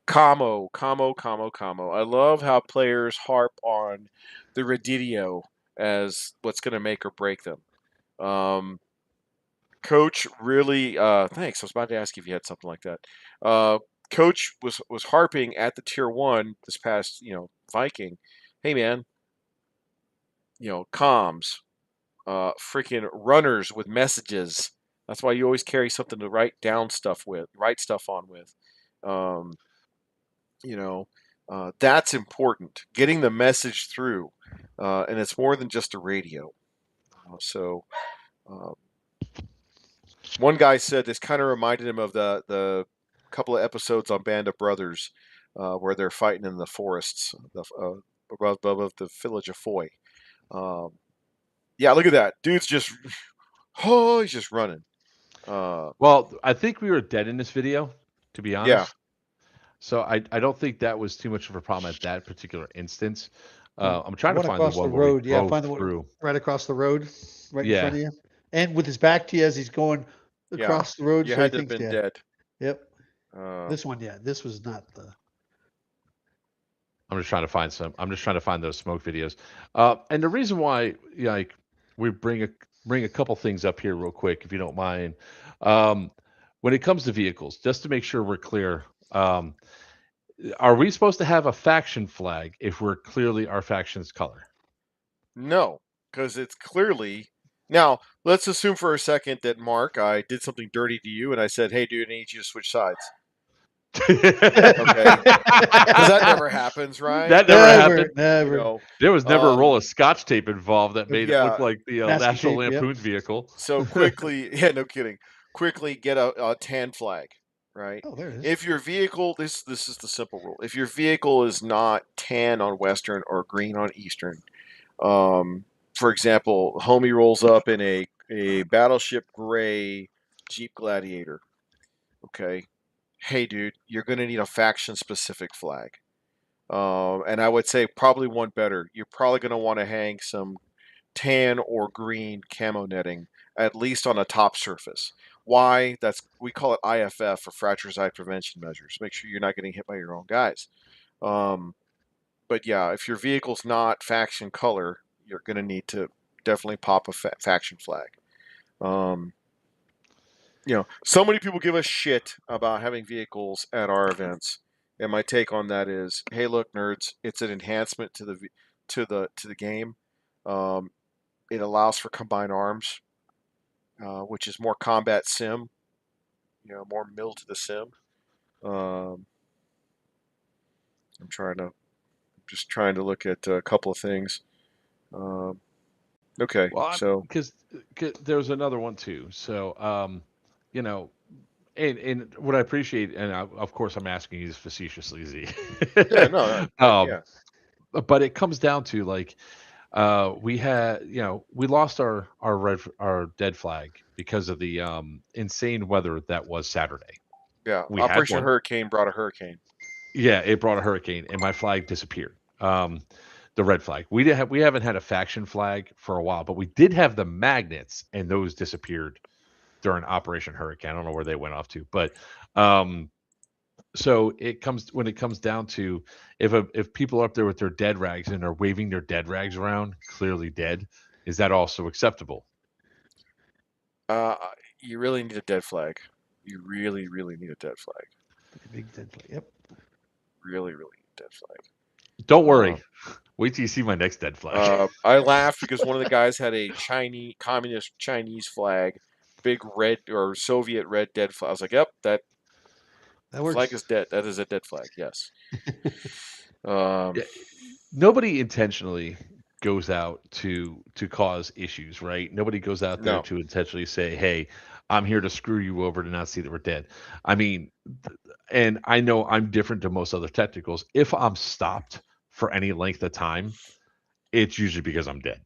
Camo. I love how players harp on the Redidio as what's going to make or break them. Um, Coach really, thanks. I was about to ask if you had something like that. Uh, Coach was harping at the tier one this past, Viking. Hey man, comms, freaking runners with messages. That's why you always carry something to write stuff on with. Um, you know that's important, getting the message through, and it's more than just a radio. So uh, one guy said this kind of reminded him of the couple of episodes on Band of Brothers, where they're fighting in the forests above the village of Foy. um, yeah, look at that dude's just oh, he's just running. uh, Well, I think we were dead in this video, to be yeah, honest. So I don't think that was too much of a problem at that particular instance. The I'm the trying to one find the across the one where we road, yeah, drove find the one through. right across the road, right in front Yeah, of you, and with his back to you as he's going yeah, across the road, you so he had to have thinks, been yeah, dead. yep. uh, This one, yeah, this was not the. I'm just trying to find some. I'm just trying to find those smoke videos. And the reason why, like, we bring a couple things up here real quick, if you don't mind. Um, when it comes to vehicles, just to make sure we're clear, um, are we supposed to have a faction flag if we're clearly our faction's color? no, because it's clearly now. Let's assume for a second that Mark, I did something dirty to you, and I said, "Hey, dude, I need you to switch sides." Okay, because that never happens, right? That never happened. You Never. know, There was never a roll of Scotch tape involved that made it look yeah. like the Masking National tape, yep. Lampoon vehicle. So quickly, yeah, no kidding. Quickly get a tan flag, right? Oh, there it is. If your vehicle, this is the simple rule. If your vehicle is not tan on Western or green on Eastern, for example, homie rolls up in a battleship gray Jeep Gladiator. Okay, hey dude, you're gonna need a faction specific flag. And I would say probably one better. You're probably gonna want to hang some tan or green camo netting, at least on a top surface. Why? We call it IFF for fratricide prevention measures. Make sure you're not getting hit by your own guys. But yeah, if your vehicle's not faction color, you're going to need to definitely pop a faction flag. So many people give us shit about having vehicles at our events, and my take on that is, hey, look, nerds, it's an enhancement to the game. It allows for combined arms, which is more combat sim, more mill to the sim. I'm just trying to look at a couple of things. Okay, Well, so because there's another one too. So, you know, and what I appreciate, and of course I'm asking you this facetiously, Z. yeah, no, um, yeah, but it comes down to like we had, we lost our dead flag because of the insane weather that was Saturday. yeah. We had Operation one. Hurricane brought a hurricane. Yeah, it brought a hurricane, and my flag disappeared. The red flag. We haven't had a faction flag for a while, but we did have the magnets, and those disappeared during Operation Hurricane. I don't know where they went off to, but um, so when it comes down to if people are up there with their dead rags and are waving their dead rags around, clearly dead, is that also acceptable? Uh, you really need a dead flag. You really, really need a dead flag. Big dead flag. Yep. Really, really need a dead flag. Don't worry. Wait till you see my next dead flag. I laughed because one of the guys had a communist Chinese flag, big red or Soviet red dead flag. I was like, "Yep, that That flag works. is dead. That is a dead flag." Yes. Um, Yeah, nobody intentionally goes out to cause issues, right? Nobody goes out there no. to intentionally say, "Hey, I'm here to screw you over to not see that we're dead." I mean, and I know I'm different to most other technicals. If I'm stopped for any length of time, it's usually because I'm dead.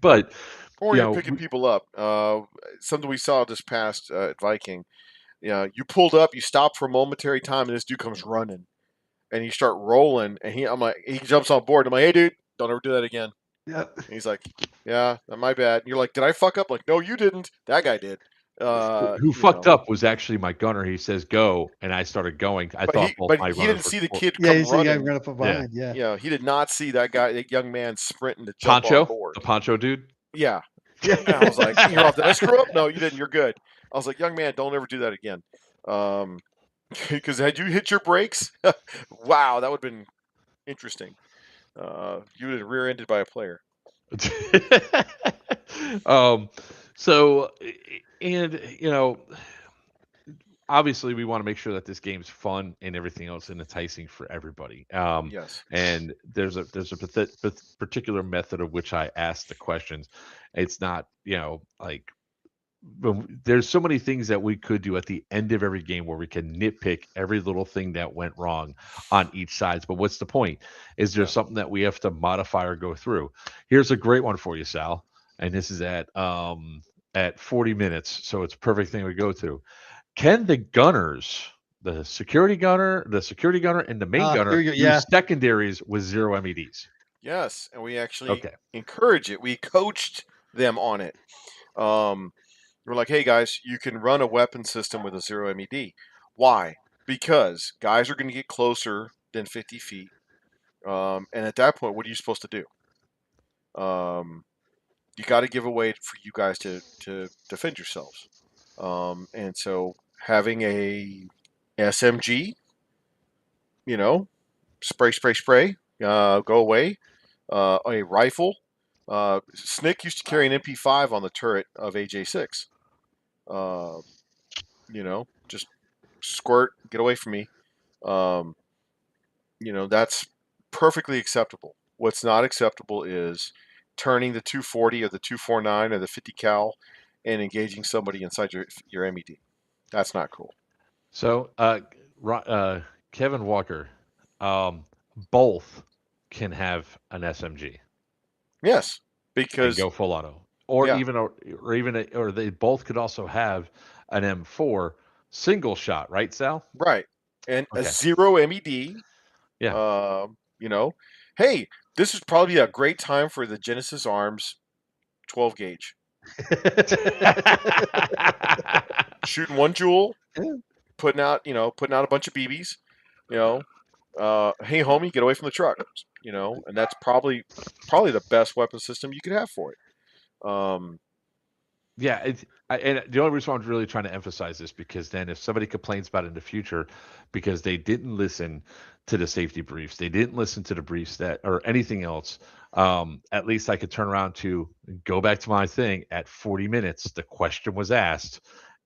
But Or you you're know, picking people up. Something we saw this past at Viking. Yeah, you pulled up, you stopped for a momentary time, and this dude comes running, and you start rolling, and he jumps on board. I'm like, "Hey, dude, don't ever do that again." Yep. And he's like, "Yeah, my bad." And you're like, "Did I fuck up?" I'm like, "No, you didn't. That guy did." who fucked up was actually my gunner. He says go, and I started going. I But thought he both but my he runners didn't were see the kid Yeah, come you see the guy running. run up from yeah. behind. Yeah. He did not see that young man sprinting to jump on board. The poncho dude. Yeah, Yeah. and I was like, "You're off. Did I screw up?" No, you didn't. You're good. I was like, "Young man, don't ever do that again." Because had you hit your brakes, wow, that would have been interesting. You would have rear-ended by a player. um, so and obviously we want to make sure that this game's fun and everything else and enticing for everybody. Yes. And there's a particular method of which I ask the questions. It's not like there's so many things that we could do at the end of every game where we can nitpick every little thing that went wrong on each side. But what's the point? Is there Yeah. something that we have to modify or go through? Here's a great one for you, Sal. And this is at 40 minutes, so it's a perfect thing to go through. Can the gunners, the security gunner, and the main Here gunner you go. do Yeah. secondaries with zero MEDs? Yes, and we actually Okay. encourage it. We coached them on it. We're like, "Hey guys, you can run a weapon system with a zero MED. Why? Because guys are going to get closer than 50 feet, and at that point, what are you supposed to do? You got to give a way for you guys to defend yourselves. And so having a SMG, spray, go away, a rifle, Snick used to carry an MP5 on the turret of AJ6. Uh, just squirt, get away from me. Um, that's perfectly acceptable. What's not acceptable is turning the 240 or the 249 or the 50 cal and engaging somebody inside your MED. That's not cool. So, Kevin Walker, um, both can have an SMG Yes, and because go full auto, or yeah, even or they both could also have an M4 single shot, right, Sal? right. And a Okay. 0 MED. Yeah. Um, you know, hey, this is probably a great time for the Genesis Arms 12 gauge. Shooting one jewel, putting out a bunch of BBs, you know. Hey homie, get away from the truck. And that's probably the best weapon system you could have for it. Yeah, and the only reason I'm really trying to emphasize this because then if somebody complains about it in the future because they didn't listen to the safety briefs, they didn't listen to the briefs that or anything else, at least I could turn around to go back to my thing at 40 minutes. The question was asked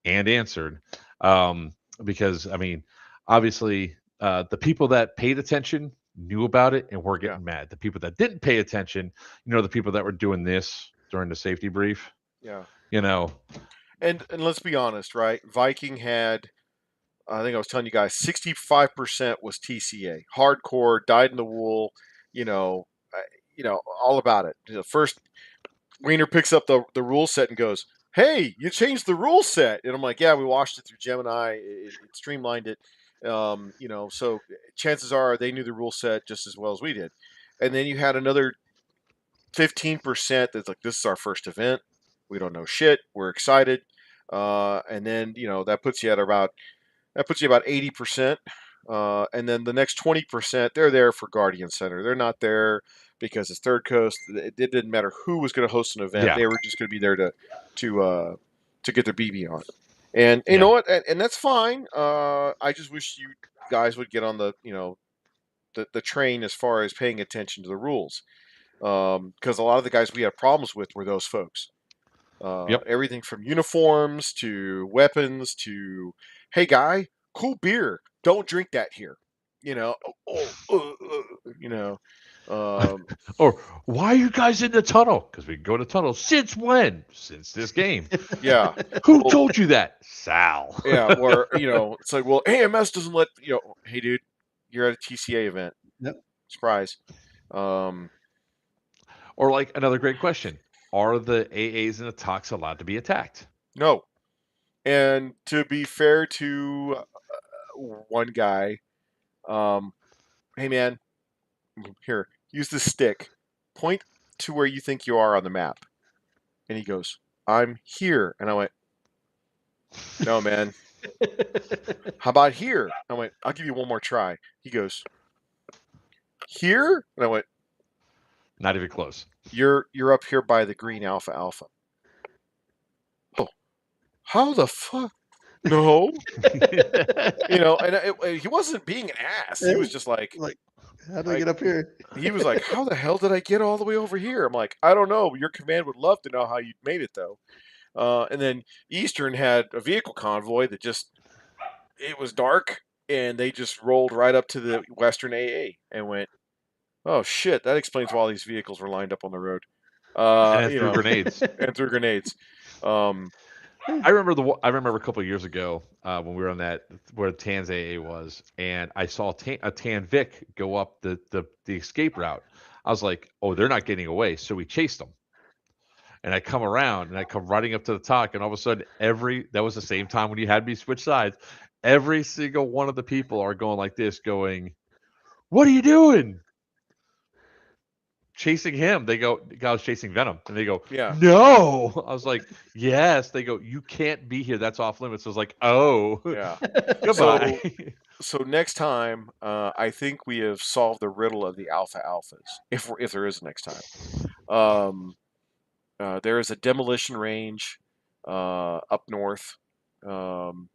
and answered. Um, because I mean, obviously, the people that paid attention knew about it and were yeah, getting mad. The people that didn't pay attention, the people that were doing this during the safety brief yeah. you know, And let's be honest, right? Viking had, I think I was telling you guys, 65% was TCA, hardcore, dyed in the wool. You know, all about it. The first Wiener picks up the rule set and goes, "Hey, you changed the rule set," and I'm like, "Yeah, we washed it through Gemini. It streamlined it." So chances are they knew the rule set just as well as we did. And then you had another 15% that's like, "This is our first event. We don't know shit. We're excited." And then that puts you about 80%. And then the next 20%, they're there for Guardian Center. They're not there because it's Third Coast. It didn't matter who was going to host an event. yeah, They were just going to be there to get their BB on. And you yeah, know what? And that's fine. I just wish you guys would get on the train as far as paying attention to the rules. Because a lot of the guys we had problems with were those folks. yep. Everything from uniforms to weapons to, hey guy, cool beer. Don't drink that here. You know, you know, um, Or why are you guys in the tunnel? Because we can go to tunnel. Since when? Since this game. yeah, Who well, told you that? Sal. yeah, or it's like, well, AMS doesn't let hey dude, you're at a TCA event, Yep. surprise. Um, Or like another great question: are the AAs and the talks allowed to be attacked? no, and to be fair to one guy, um, hey man, here, use the stick, point to where you think you are on the map. And he goes, I'm here. And I went, no, man. How about here? I went, I'll give you one more try. He goes, here? And I went, Not even close. you're up here by the green Alpha Alpha. Oh, how the fuck? No. He wasn't being an ass. He was just Like, how do I like get up here? he was like, how the hell did I get all the way over here? I'm like, I don't know. Your command would love to know how you made it though. And then Eastern had a vehicle convoy that it was dark and they just rolled right up to the Western AA and went, oh shit, that explains why all these vehicles were lined up on the road. And threw grenades. And threw grenades. Um, I remember a couple of years ago when we were on that where Tan's AA was, and I saw a Tan Vic go up the escape route. I was like, oh, they're not getting away, so we chased them. And I come around and I come riding up to the talk, and all of a sudden, that was the same time when you had me switch sides. Every single one of the people are going like this, going, "What are you doing?" Chasing him. They go, the guy was chasing Venom, and they go, yeah. "No." I was like, "Yes." They go, "You can't be here. That's off limits." I was like, "Oh, Yeah. goodbye." So so next time, I think we have solved the riddle of the Alpha Alphas, if there is a next time. Um, there is a demolition range up north, um,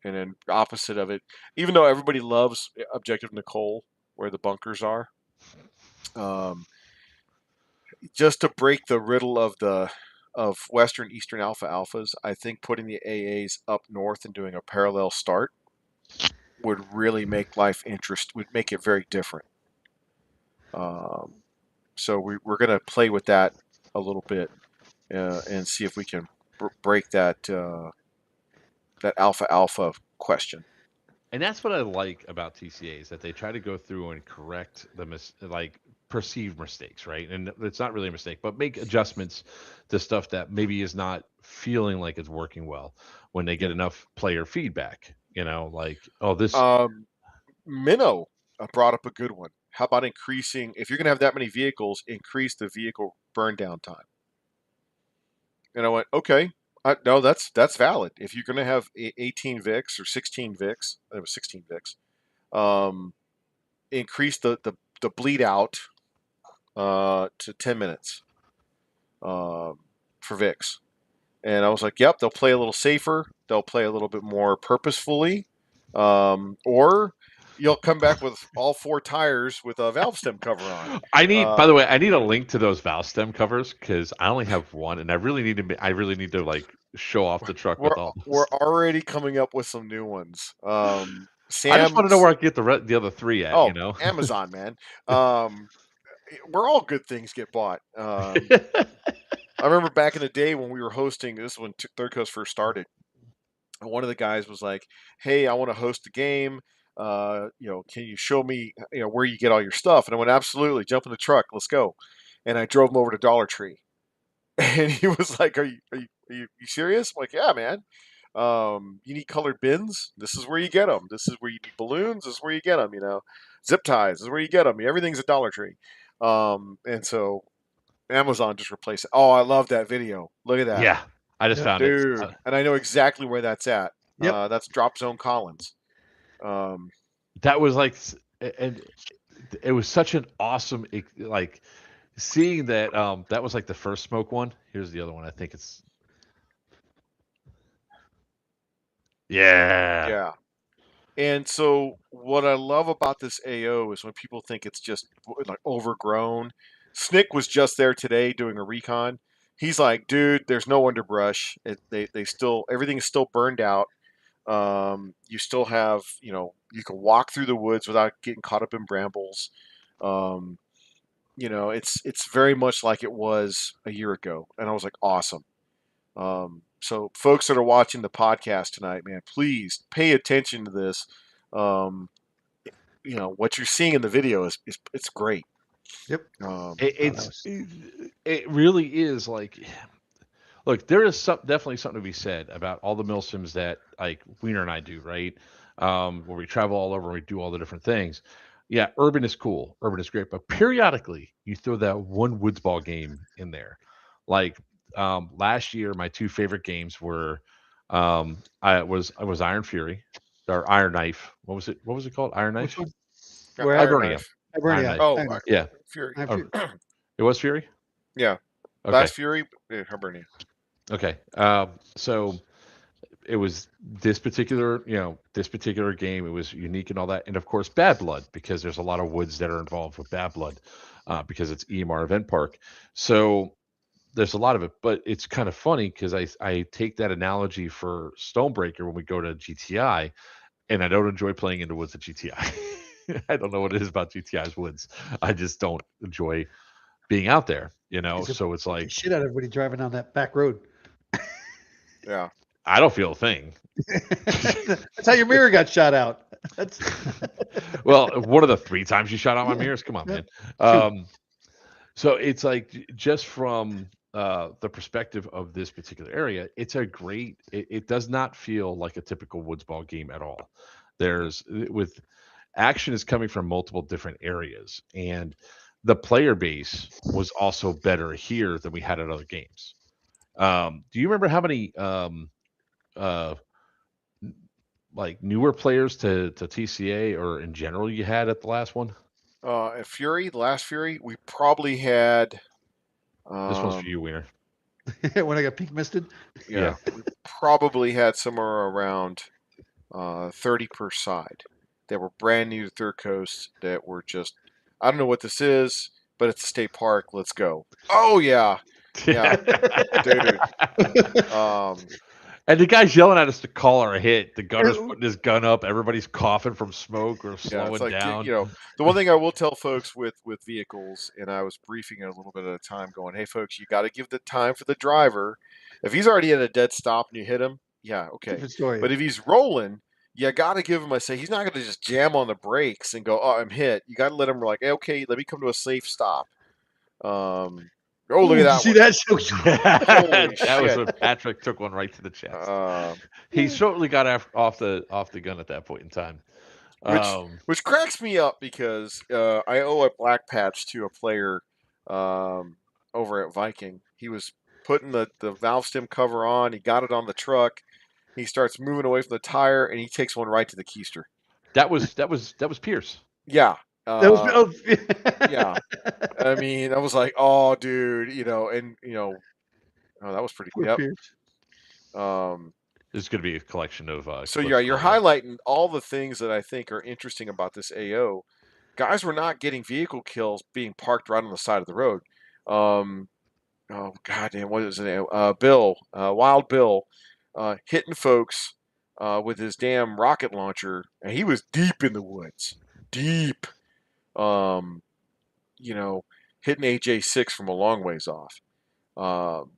and then opposite of it, even though everybody loves Objective Nicole, where the bunkers are, um, just to break the riddle of Western Eastern Alphas, I think putting the AAs up north and doing a parallel start would really make would make it very different. So we're going to play with that a little bit and see if we can break that alpha question. And that's what I like about TCA is that they try to go through and correct like perceived mistakes, right? And it's not really a mistake, but make adjustments to stuff that maybe is not feeling like it's working well when they get Yeah. enough player feedback. Like, oh, this. Minnow brought up a good one. How about increasing, if you're going to have that many vehicles, increase the vehicle burn down time? And I went, okay, no, that's valid. If you're going to have 18 VIX or 16 VIX, it was 16 VIX, increase the bleed out to 10 minutes for VIX. And I was like, yep, they'll play a little safer. They'll play a little bit more purposefully. Or you'll come back with all 4 tires with a valve stem cover on. By the way, I need a link to those valve stem covers because I only have one, and I really need to. I really need to like show off the truck We're with all we're those. already coming up with some new ones. I just want to know Sam's where I can get the other three at. oh Amazon, man. Where all good things get bought. I remember back in the day when we were hosting. This is when Third Coast first started. And one of the guys was like, "Hey, I want to host a game. Can you show me, where you get all your stuff?" And I went, "Absolutely. Jump in the truck. Let's go." And I drove him over to Dollar Tree, and he was like, "Are you serious?" I'm like, "Yeah, man. You need colored bins. This is where you get them. This is where you need balloons. This is where you get them. Zip ties. This is where you get them. Everything's at Dollar Tree." And so Amazon just replaced it. Oh, I love that video. Look at that, Yeah, I just Yep. found it. dude. And I know exactly where that's at. Yep. That's Drop Zone Collins. That was like, and it was such an awesome like seeing that. That was like the first smoke one. Here's the other one. I think it's yeah. Yeah. And so what I love about this AO is when people think it's just like overgrown. Snick was just there today doing a recon. He's like, dude, there's no underbrush. They still everything's still burned out. You still have, you can walk through the woods without getting caught up in brambles. Um, it's very much like it was a year ago, and I was like, awesome. So folks that are watching the podcast tonight, man, please pay attention to this. Um, what you're seeing in the video is it's great. Yep. It really is like, look, there is definitely something to be said about all the milsims that like Wiener and I do, right? Where we travel all over and we do all the different things. Yeah, urban is cool, urban is great, but periodically you throw that one woods ball game in there. Like last year, my 2 favorite games were I was Iron Fury or Iron Knife. What was it? What was it called? Iron Which Knife? one? Got Where Iron Hibernia. Knife. Iron Hibernia. Knife. Oh, Yeah. Fury. Hibernia. It was Fury? Yeah. Okay. Last Fury, Hibernia. Okay. So it was this particular game. It was unique and all that, and of course, Bad Blood because there's a lot of woods that are involved with Bad Blood because it's EMR Event Park. So there's a lot of it, but it's kind of funny because I take that analogy for Stonebreaker when we go to GTI, and I don't enjoy playing in the woods at GTI. I don't know what it is about GTI's woods. I just don't enjoy being out there, So it's The like shit out of everybody driving on that back road. Yeah. I don't feel a thing. That's how your mirror got shot out. That's Well, one of the 3 times you shot out my mirrors. Come on, yeah. man. So it's like just from the perspective of this particular area, it's a great. It does not feel like a typical woods ball game at all. There's with action is coming from multiple different areas, and the player base was also better here than we had at other games. Do you remember how many uh, like newer players to TCA or in general you had at the last one? At Fury, the last Fury, we probably had. This one's for you, Wiener. When I got pink misted. Yeah, we probably had somewhere around 30 per side that were brand new to Third Coast that were just, I don't know what this is. but it's a state park. Let's go. Oh yeah, yeah, dude. And the guy's yelling at us to call our hit. The gunner's And- putting his gun up. Everybody's coughing from smoke or Yeah, it's slowing like down. the one thing I will tell folks with vehicles, and I was briefing it a little bit at a time, going, "Hey, folks, you got to give the time for the driver. If he's already at a dead stop and you hit him, yeah, okay. Different story. But if he's rolling, you got to give him a say. He's not going to just jam on the brakes and go, "Oh, I'm hit." You got to let him like, hey, "Okay, let me come to a safe stop." Oh, look Ooh, at did you that see one! that? Holy That was shit! when Patrick took one right to the chest. Um, He certainly got off the gun at that point in time. which cracks me up because I owe a black patch to a player over at Viking. He was putting the valve stem cover on. He got it on the truck. He starts moving away from the tire, and he takes one right to the keister. that was Pierce. Yeah, That was yeah. I mean, I was like, oh, dude, oh, that was pretty. Poor Yep. Pierce. There's going to be a collection of So clips yeah, you're coming up. highlighting all the things that I think are interesting about this AO. Guys were not getting vehicle kills being parked right on the side of the road. Oh goddamn, what is his name? Bill, Wild Bill, hitting folks with his damn rocket launcher, and he was deep in the woods, deep. Um, hitting AJ6 from a long ways off. Um,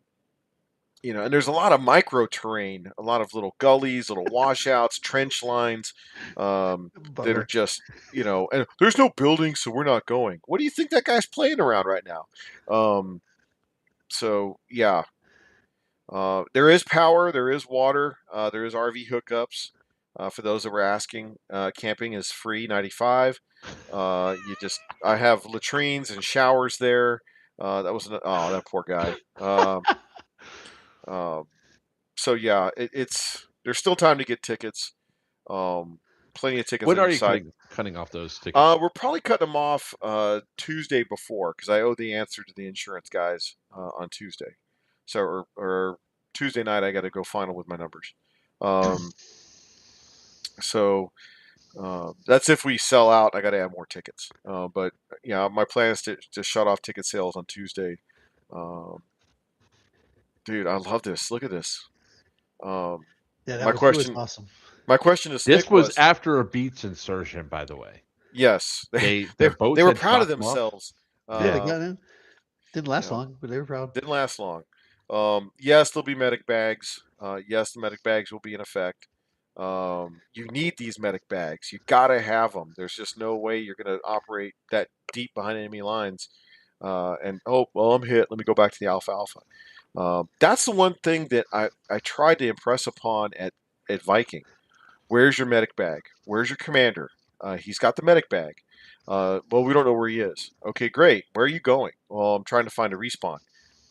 and there's a lot of micro terrain, a lot of little gullies, little washouts, trench lines that are Bummer. just, and there's no buildings, so we're not going. What do you think that guy's playing around right now? So yeah, there is power, there is water, there is RV hookups. For those that were asking, camping is free, 95. I have latrines and showers there. That poor guy. Uh, so yeah, there's still time to get tickets. Plenty of tickets When on are each you side. cutting off those tickets? We're probably cutting them off Tuesday before because I owe the answer to the insurance guys on Tuesday. So or Tuesday night I got to go final with my numbers. Um, so that's if we sell out. I got to add more tickets. But yeah, my plan is to shut off ticket sales on Tuesday. Um, dude, I love this. Look at this. Um, Yeah, my it was question. awesome. My question to This Snick was was, after a Beats insertion, by the way. yes, Their they boats were had proud of dropped them off. themselves. Yeah, they Yeah. got in. Didn't You last know, long, but they were proud. didn't last long. Yes, there'll be medic bags. Yes, the medic bags will be in effect. You need these medic bags. You gotta have them. There's just no way you're gonna operate that deep behind enemy lines. And oh well, I'm hit. Let me go back to the alfalfa. That's the one thing that I tried to impress upon at Viking. Where's your medic bag? Where's your commander? He's got the medic bag. Well, we don't know where he is. Okay, great. Where are you going? Well, I'm trying to find a respawn.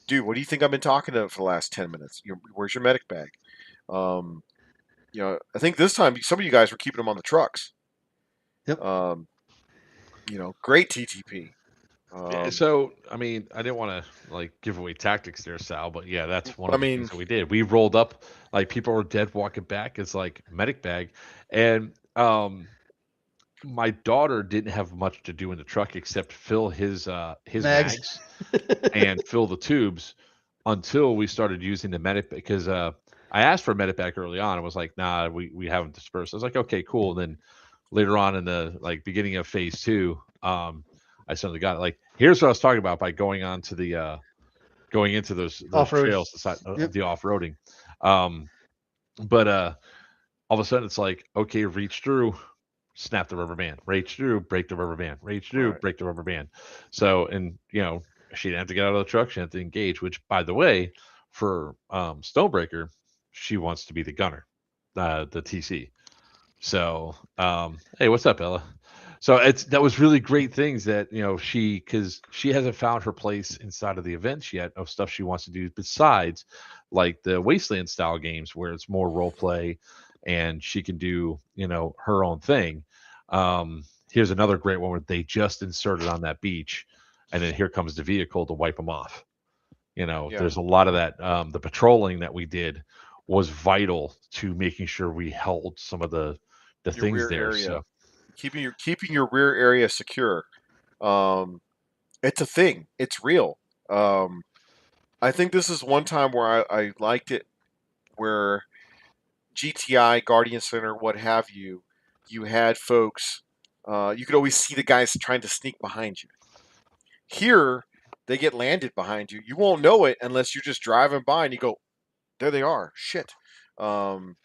Dude, what do you think I've been talking to for the last 10 minutes? Where's your medic bag? Um, I think this time some of you guys were keeping them on the trucks. Yep. Great TTP. So, I mean, I didn't want to give away tactics there, Sal, but yeah, that's one I of the mean, things that we did. We rolled up, people were dead walking back. It's like medic bag, and my daughter didn't have much to do in the truck except fill his Mags. mags and fill the tubes until we started using the medic because I asked for a medic bag early on. I was like, nah, we haven't dispersed. I was like, okay, cool. And then later on in the beginning of phase 2, I suddenly got it. Here's what I was talking about by going on to the going into those Off-road. trails, Yep. the off-roading. But all of a sudden it's like, okay, reach through, snap the rubber band, reach through, break the rubber band, reach through, right. break the rubber band. So, and she didn't have to get out of the truck, she didn't have to engage, which by the way, for Stonebreaker, she wants to be the gunner, the TC. So, hey, what's up, Ella? So that was really great things that because she hasn't found her place inside of the events yet of stuff she wants to do besides the Wasteland style games where it's more role play and she can do her own thing. Here's another great one where they just inserted on that beach, and then here comes the vehicle to wipe them off. Yeah. There's a lot of that. The patrolling that we did was vital to making sure we held some of the Your things rear there. area. So Keeping your rear area secure. It's a thing. It's real. Um, I think this is one time where I liked it, where GTI, Guardian Center, what have you, you had folks. You could always see the guys trying to sneak behind you. Here, they get landed behind you. You won't know it unless you're just driving by and you go, "There they are." Shit. Um,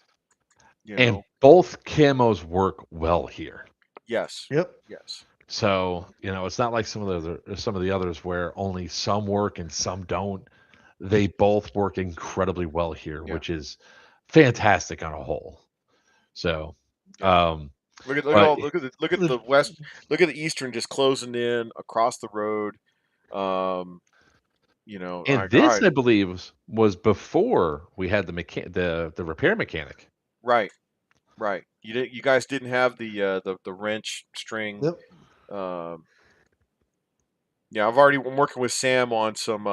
you And know. both camos work well here. Yes. Yep. Yes. So, it's not like some of the others where only some work and some don't. They both work incredibly well here, Yeah. which is fantastic on a whole. So, Yeah. um, Look at but all look at the west, look at the eastern just closing in across the road. Um, all and right, all this, right, I believe, was before we had the repair mechanic. right, right. You guys didn't have the wrench string. Yep. Um, yeah, I'm working with Sam on some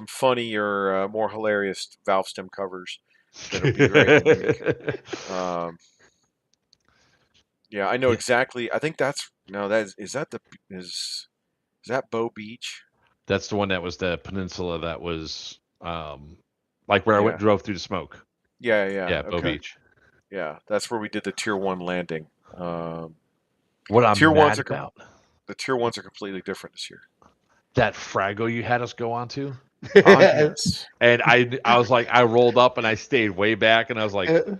funny or more hilarious valve stem covers that'll be great to make. Um, yeah, I know Yeah, exactly. I think that's no, is that Bow Beach? that's the one that was the peninsula that was like where I went Yeah, and drove through the smoke. yeah, yeah. Yeah, Bow Okay, Beach. yeah, that's where we did the tier one landing. Um, What tier I'm ones mad are about, the tier ones are completely different this year. that Fraggle you had us go on to. Ah, yes. And I was like, I rolled up and I stayed way back and I was like, and,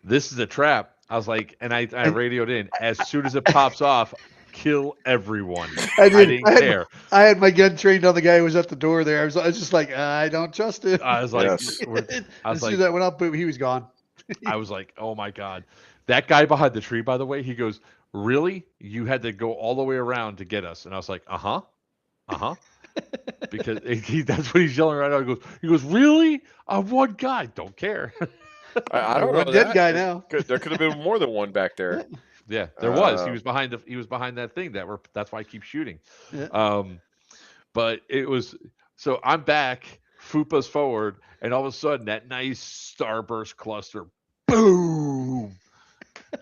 this is a trap. I was like, and I and radioed in as soon as it pops off, kill everyone. I I did. didn't care. I had my gun trained on the guy who was at the door there. I was just like, I don't trust him. I was like, Yes. I was As soon as like, that went up, he was gone. oh my god, that guy behind the tree. By the way, he goes, really? You had to go all the way around to get us? And I was like, uh huh, because that's what he's yelling right now. He goes, really? I'm one guy. Don't care. I Got don't one know dead that. guy now. There could have been more than one back there. Yeah, there was. Uh, He was behind that thing that's why I keep shooting. Yeah. Um, but it was so I'm back, Fupa's forward, and all of a sudden that nice starburst cluster, boom,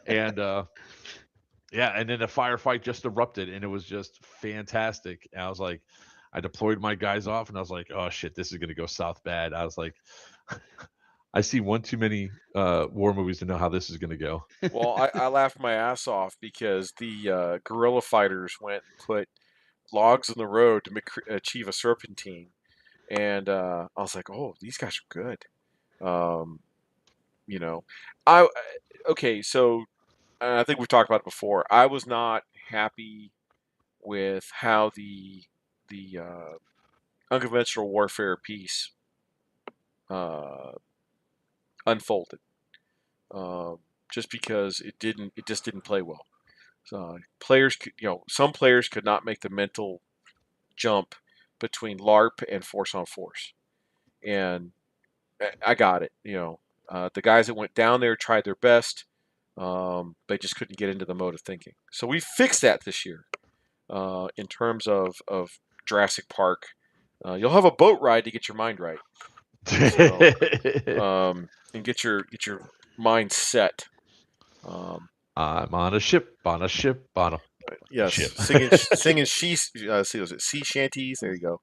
and yeah, and then the firefight just erupted, and it was just fantastic. And I was like, I deployed my guys off, and I was like, oh shit, this is gonna go south bad. I was like, I see one too many war movies to know how this is gonna go. well, I laughed my ass off because the guerrilla fighters went and put logs in the road to achieve a serpentine, and I was like, "Oh, these guys are good." Um, you know, I okay. So I think we've talked about it before. I was not happy with how the unconventional warfare piece uh, unfolded, just because it just didn't play well. So players, some players could not make the mental jump between LARP and force on force, and I got it. The guys that went down there tried their best, but just couldn't get into the mode of thinking. So we fixed that this year in terms of Jurassic Park. You'll have a boat ride to get your mind right, so and get your mind set. Um, I'm on a ship, on a ship, on a yes, ship. singing sea shanties. There you go.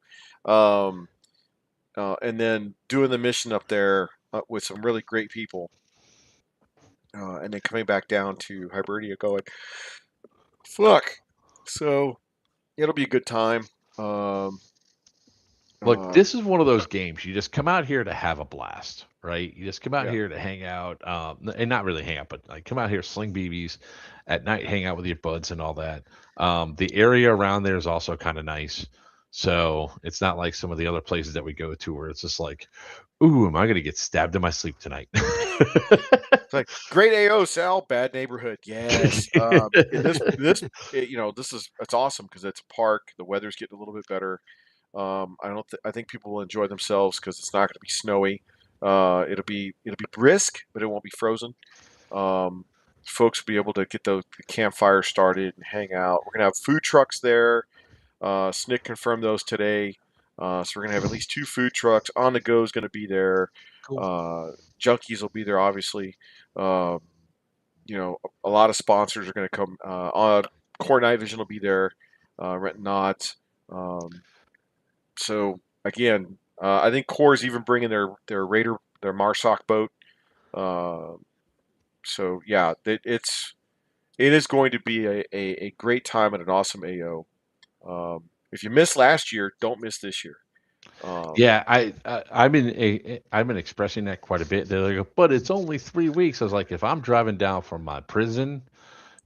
And then doing the mission up there with some really great people, and then coming back down to Hibernia, going fuck. So it'll be a good time. Um, Look, uh, this is one of those games. You just come out here to have a blast, right? You just come out yeah, here to hang out, and not really hang out, but like come out here, sling BBs at night, hang out with your buds and all that. The area around there is also kind of nice, so it's not like some of the other places that we go to where it's just like, "Ooh, am I going to get stabbed in my sleep tonight?" it's like great AO, Sal. Bad neighborhood. Yes. In this is it's awesome because it's a park. The weather's getting a little bit better. I don't. I think people will enjoy themselves because it's not going to be snowy. It'll be brisk, but it won't be frozen. Um, Folks will be able to get the campfire started and hang out. We're gonna have food trucks there. Snick confirmed those today. So we're gonna have at least 2 food trucks. On the go is gonna be there. Cool. Junkies will be there, obviously. Um, a lot of sponsors are gonna come. Core Night Vision will be there. Renting Knots. So again, I think Core's even bringing their Raider, their Marsoc boat. Uh, so yeah, it is going to be a great time and an awesome AO. If you missed last year, don't miss this year. Um, Yeah, I've been expressing that quite a bit. They're like, but it's only 3 weeks. I was like, if I'm driving down from my prison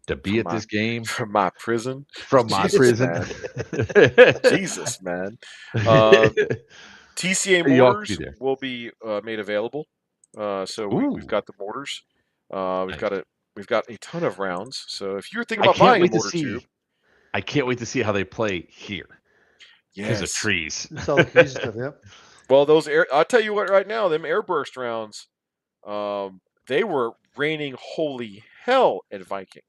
to be from at my this game, from my prison, from my Jesus prison, man, Jesus man. Uh, TCA you all could be mortars there. will be made available. So we've Ooh, got the mortars. We've nice. got a ton of rounds. So if you're thinking I about can't buying a wait to mortar tube, see. I can't wait to see how they play here because of yes. trees. It's all the trees and stuff. Yep. Well, I'll tell you what. Right now, them airburst rounds, they were raining holy hell at Viking.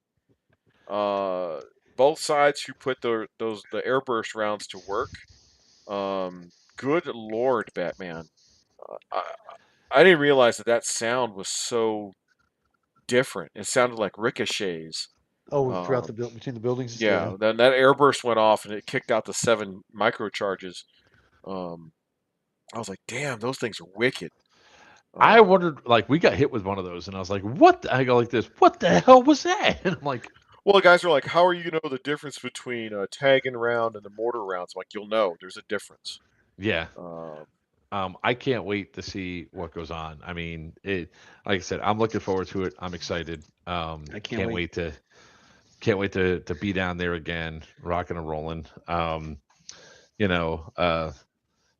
Uh, both sides who put the airburst rounds to work. Good lord, Batman. I didn't realize that sound was so different. It sounded like ricochets. Oh, throughout Um, the between the buildings. Yeah. yeah, then that airburst went off and it kicked out the 7 microcharges. Um, I was like, damn, those things are wicked. I Uh, wondered, like, we got hit with one of those, and I was like, "What?" I go like this. What the hell was that? And I'm like, well, the guys are like, how are you gonna know the difference between a tagging round and the mortar rounds? I'm like, you'll know. There's a difference. yeah. Um, I can't wait to see what goes on. I mean, like I said, I'm looking forward to it. I'm excited. I can't Can't wait. wait to be down there again, rocking and rolling. You know,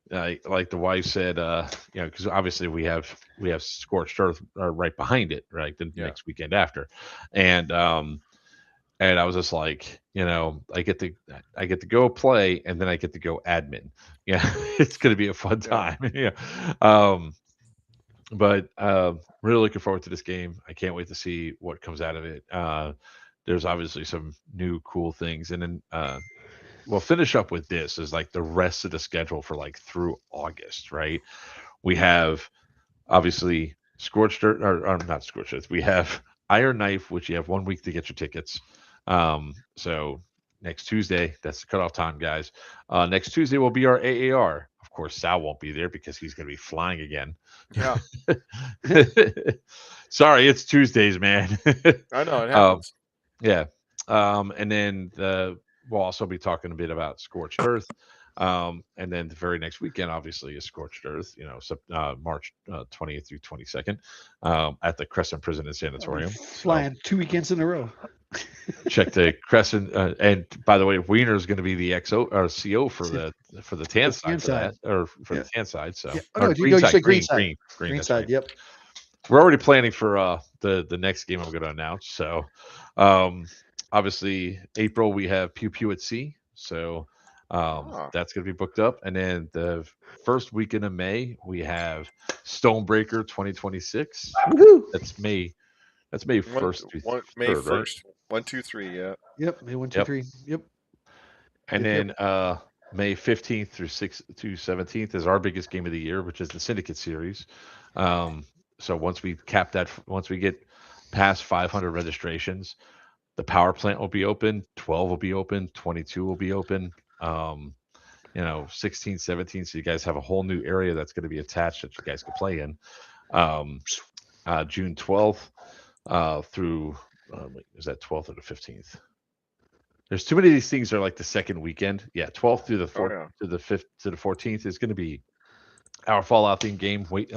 like the wife said, because obviously we have scorched earth right behind it, right, the yeah, next weekend after, and I was just like, I get to go play, and then I get to go admin. Yeah, it's gonna be a fun yeah. time. Yeah, um, but really looking forward to this game. I can't wait to see what comes out of it. There's obviously some new cool things, and then we'll finish up with this is like the rest of the schedule for like through August, right? We have obviously Scorched Earth, or not Scorched Earth. We have Iron Knife, which you have 1 week to get your tickets. So next Tuesday, that's the cutoff time, guys. Next Tuesday will be our AAR. Of course, Sal won't be there because he's going to be flying again. Yeah, Sorry, it's Tuesdays, man. I know it um, happens. yeah. And then we'll also be talking a bit about Scorched Earth. And then the very next weekend, obviously, is Scorched Earth, March 20th through 22nd at the Crescent Prison and I'll be Sanatorium. So flying 2 weekends in a row. check the Crescent. And by the way, Wiener is going to be the XO or CO for the tan The side tan for that, side. or for Yeah. the tan side. Yeah. So, Oh or no, green you side, said green green, side. green, green. Green That's green. side. Yep. We're already planning for the next game I'm going to announce. So, um, obviously April we have Pew Pew at Sea, so Ah, that's going to be booked up, and then the first weekend of May we have Stonebreaker 2026. Woohoo! That's May. That's May one 1st through one May 3rd, right? 1st. 1, 2, 3. Yeah, Yep. May one, two, Yep. three. Yep. And Yep. Yep. then May 15th through 6th to 17th is our biggest game of the year, which is the Syndicate Series. Um, so once we get past 500 registrations, the power plant will be open, 12 will be open, 22 will be open. 16, 17. So you guys have a whole new area that's going to be attached that you guys can play in. Um, June 12th through, wait, is that 12th or the 15th? There's too many of these things are like the second weekend. Yeah, 12th through the oh 4th yeah, to the 5th to the 14th is going to be our Fallout theme game. Wait,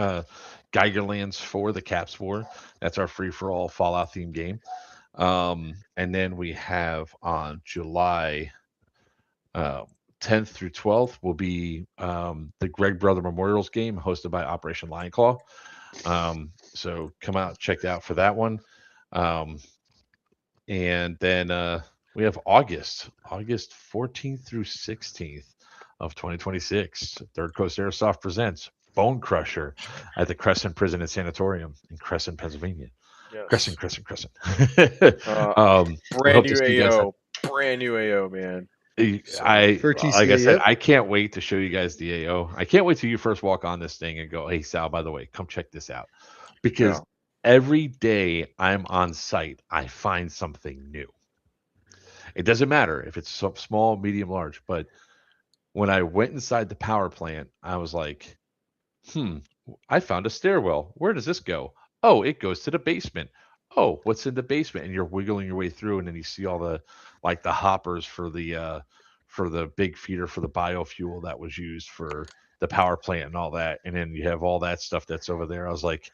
Geigerlands 4, the Caps War. That's our free for all Fallout theme game. And then we have on July uh, 10th through 12th will be the Greg Brother Memorials game hosted by Operation Lion Claw. So come out, check out for that one. Um, and then we have August 14th through 16th of 2026. Third Coast Airsoft presents Bone Crusher at the Crescent Prison and Sanatorium in Crescent, Pennsylvania. yes. Crescent. Uh, We brand hope to new see you guys. brand new AO, man. So I For like I TCA. said, Yep. I can't wait to show you guys the AO. I can't wait till you first walk on this thing and go, "Hey Sal, by the way, come check this out." yeah, Because every day I'm on site, I find something new. It doesn't matter if it's small, medium, large, but When I went inside the power plant, I was like, I found a stairwell. Where does this go? Oh, it goes to the basement. Oh, what's in the basement? And you're wiggling your way through, and then you see all the like the hoppers for the big feeder for the biofuel that was used for the power plant and all that. And then you have all that stuff that's over there. I was like,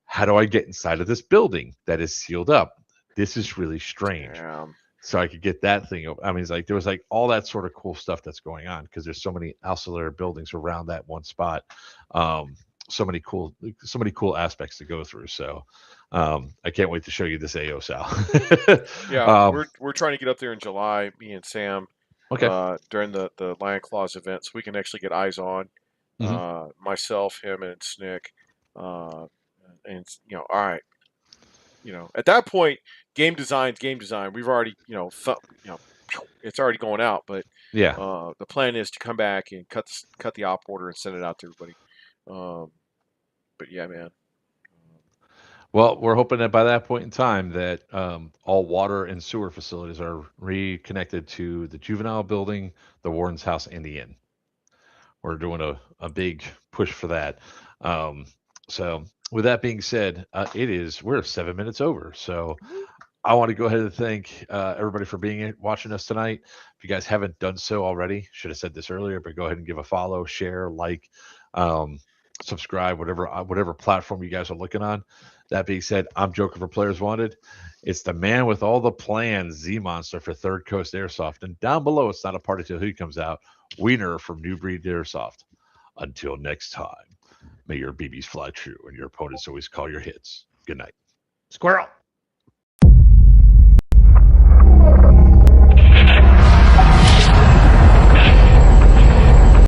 how do I get inside of this building that is sealed up? This is really strange. Damn. So I could get that thing. I mean, it's like there was like all that sort of cool stuff that's going on because there's so many ancillary buildings around that one spot. Um, so many cool aspects to go through. So I can't wait to show you this AO, Sal. Yeah, um, we're trying to get up there in July, me and Sam, okay. during the Lion Claws event, so we can actually get eyes on Hmm. myself, him, and Snick. And all right, at that point, game design's game design. We've already, it's already going out, but Yeah. the plan is to come back and cut the op order and send it out to everybody. But yeah, man. Well, we're hoping that by that point in time that all water and sewer facilities are reconnected to the juvenile building, the warden's house, and the inn. We're doing a big push for that. Um, so with that being said, we're 7 minutes over. So I want to go ahead and thank everybody for being here, watching us tonight. If you guys haven't done so already, should have said this earlier, but go ahead and give a follow, share, like, um, subscribe, whatever platform you guys are looking on. That being said, I'm Joker for Players Wanted. It's the man with all the plans, Z Monster for Third Coast Airsoft, and down below, it's not a party till he comes out. Wiener from New Breed Airsoft. Until next time, may your BBs fly true and your opponents always call your hits. Good night. Squirrel.